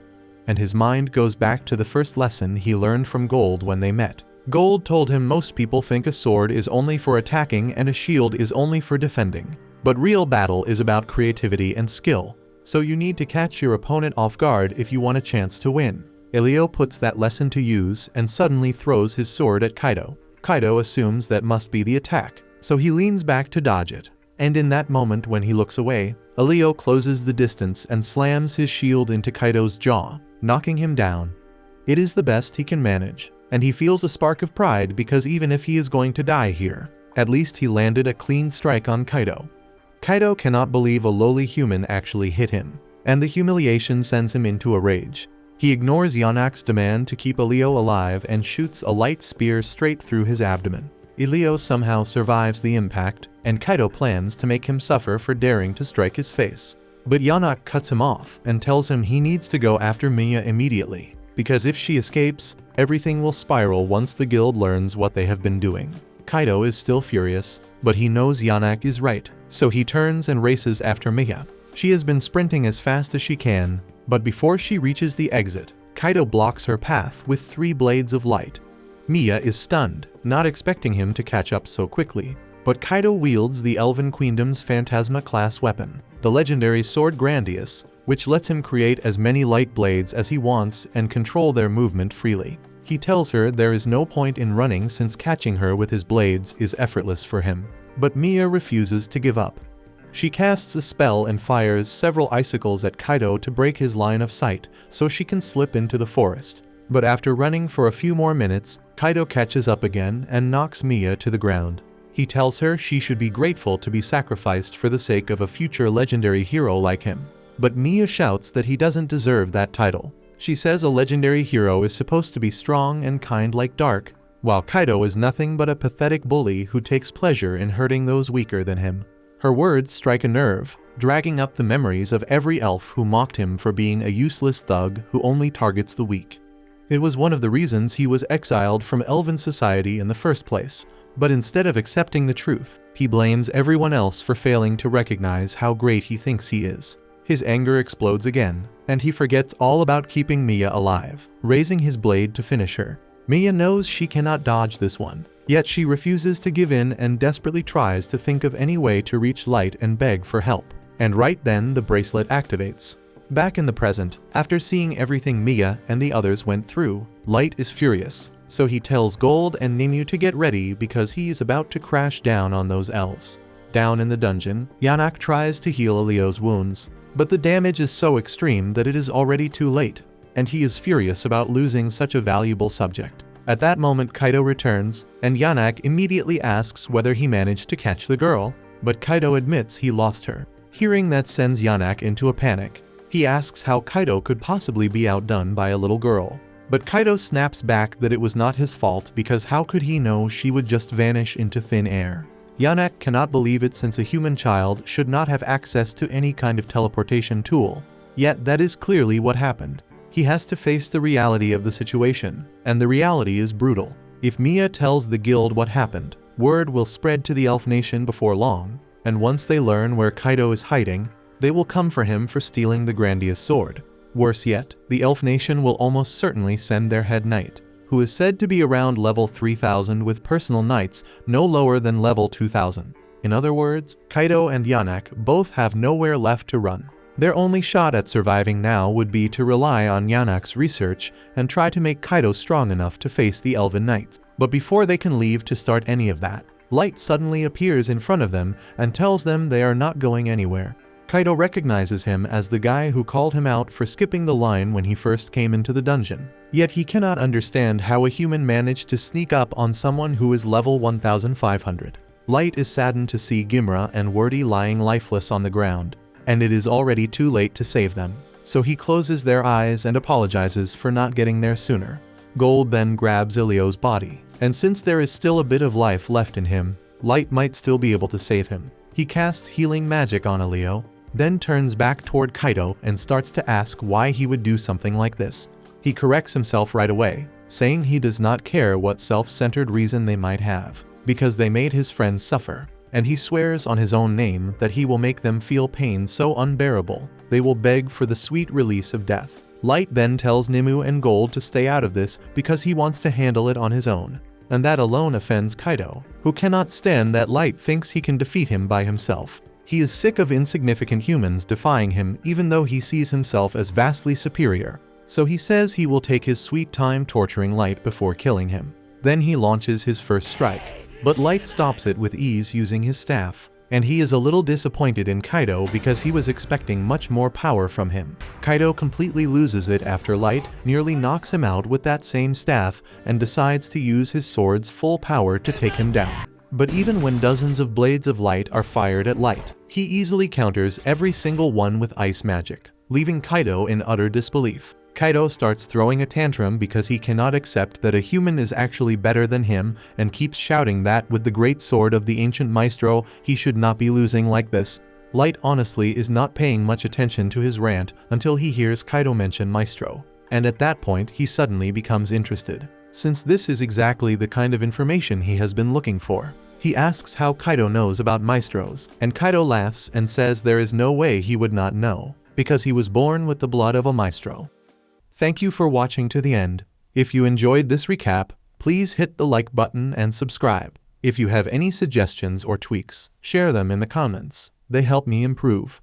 and his mind goes back to the first lesson he learned from Gold when they met. Gold told him most people think a sword is only for attacking and a shield is only for defending. But real battle is about creativity and skill, so you need to catch your opponent off guard if you want a chance to win. LVL puts that lesson to use and suddenly throws his sword at Kaido. Kaido assumes that must be the attack, so he leans back to dodge it. And in that moment when he looks away, LVL closes the distance and slams his shield into Kaido's jaw, knocking him down. It is the best he can manage, and he feels a spark of pride because even if he is going to die here, at least he landed a clean strike on Kaido. Kaido cannot believe a lowly human actually hit him, and the humiliation sends him into a rage. He ignores Yanak's demand to keep LVL alive and shoots a light spear straight through his abdomen. LVL somehow survives the impact, and Kaido plans to make him suffer for daring to strike his face. But Yanak cuts him off and tells him he needs to go after Mia immediately, because if she escapes, everything will spiral once the guild learns what they have been doing. Kaido is still furious, but he knows Yanak is right, so he turns and races after Mia. She has been sprinting as fast as she can, but before she reaches the exit, Kaido blocks her path with 3 blades of light. Mia is stunned, not expecting him to catch up so quickly, but Kaido wields the Elven Queendom's Phantasma-class weapon, the legendary Sword Grandius, which lets him create as many light blades as he wants and control their movement freely. He tells her there is no point in running since catching her with his blades is effortless for him, but Mia refuses to give up. She casts a spell and fires several icicles at Kaido to break his line of sight so she can slip into the forest. But after running for a few more minutes, Kaido catches up again and knocks Mia to the ground. He tells her she should be grateful to be sacrificed for the sake of a future legendary hero like him. But Mia shouts that he doesn't deserve that title. She says a legendary hero is supposed to be strong and kind like Dark, while Kaido is nothing but a pathetic bully who takes pleasure in hurting those weaker than him. Her words strike a nerve, dragging up the memories of every elf who mocked him for being a useless thug who only targets the weak. It was one of the reasons he was exiled from Elven society in the first place, but instead of accepting the truth, he blames everyone else for failing to recognize how great he thinks he is. His anger explodes again, and he forgets all about keeping Mia alive, raising his blade to finish her. Mia knows she cannot dodge this one, yet she refuses to give in and desperately tries to think of any way to reach Light and beg for help. And right then the bracelet activates. Back in the present, after seeing everything Mia and the others went through, Light is furious, so he tells Gold and Nimue to get ready because he is about to crash down on those elves. Down in the dungeon, Yannick tries to heal Leo's wounds, but the damage is so extreme that it is already too late, and he is furious about losing such a valuable subject. At that moment Kaido returns, and Yannick immediately asks whether he managed to catch the girl, but Kaido admits he lost her. Hearing that sends Yannick into a panic. He asks how Kaido could possibly be outdone by a little girl. But Kaido snaps back that it was not his fault because how could he know she would just vanish into thin air? Yannick cannot believe it since a human child should not have access to any kind of teleportation tool. Yet that is clearly what happened. He has to face the reality of the situation, and the reality is brutal. If Mia tells the guild what happened, word will spread to the Elf Nation before long, and once they learn where Kaido is hiding, they will come for him for stealing the Grandia's sword. Worse yet, the Elf Nation will almost certainly send their head knight, who is said to be around level 3000 with personal knights no lower than level 2000. In other words, Kaido and Yannick both have nowhere left to run. Their only shot at surviving now would be to rely on Yannick's research and try to make Kaido strong enough to face the Elven Knights. But before they can leave to start any of that, Light suddenly appears in front of them and tells them they are not going anywhere. Kaido recognizes him as the guy who called him out for skipping the line when he first came into the dungeon. Yet he cannot understand how a human managed to sneak up on someone who is level 1500. Light is saddened to see Gimra and Wordy lying lifeless on the ground, and it is already too late to save them, so he closes their eyes and apologizes for not getting there sooner. Gold then grabs Ilio's body, and since there is still a bit of life left in him, Light might still be able to save him. He casts healing magic on Ilio, then turns back toward Kaido and starts to ask why he would do something like this. He corrects himself right away, saying he does not care what self-centered reason they might have, because they made his friends suffer, and he swears on his own name that he will make them feel pain so unbearable, they will beg for the sweet release of death. Light then tells Nimue and Gold to stay out of this because he wants to handle it on his own, and that alone offends Kaido, who cannot stand that Light thinks he can defeat him by himself. He is sick of insignificant humans defying him even though he sees himself as vastly superior, so he says he will take his sweet time torturing Light before killing him. Then he launches his first strike, but Light stops it with ease using his staff, and he is a little disappointed in Kaido because he was expecting much more power from him. Kaido completely loses it after Light nearly knocks him out with that same staff and decides to use his sword's full power to take him down. But even when dozens of blades of light are fired at Light, he easily counters every single one with ice magic, leaving Kaido in utter disbelief. Kaido starts throwing a tantrum because he cannot accept that a human is actually better than him and keeps shouting that with the great sword of the ancient maestro he should not be losing like this. Light honestly is not paying much attention to his rant until he hears Kaido mention maestro, and at that point he suddenly becomes interested, since this is exactly the kind of information he has been looking for. He asks how Kaido knows about maestros, and Kaido laughs and says there is no way he would not know, because he was born with the blood of a maestro. Thank you for watching to the end. If you enjoyed this recap, please hit the like button and subscribe. If you have any suggestions or tweaks, share them in the comments. They help me improve.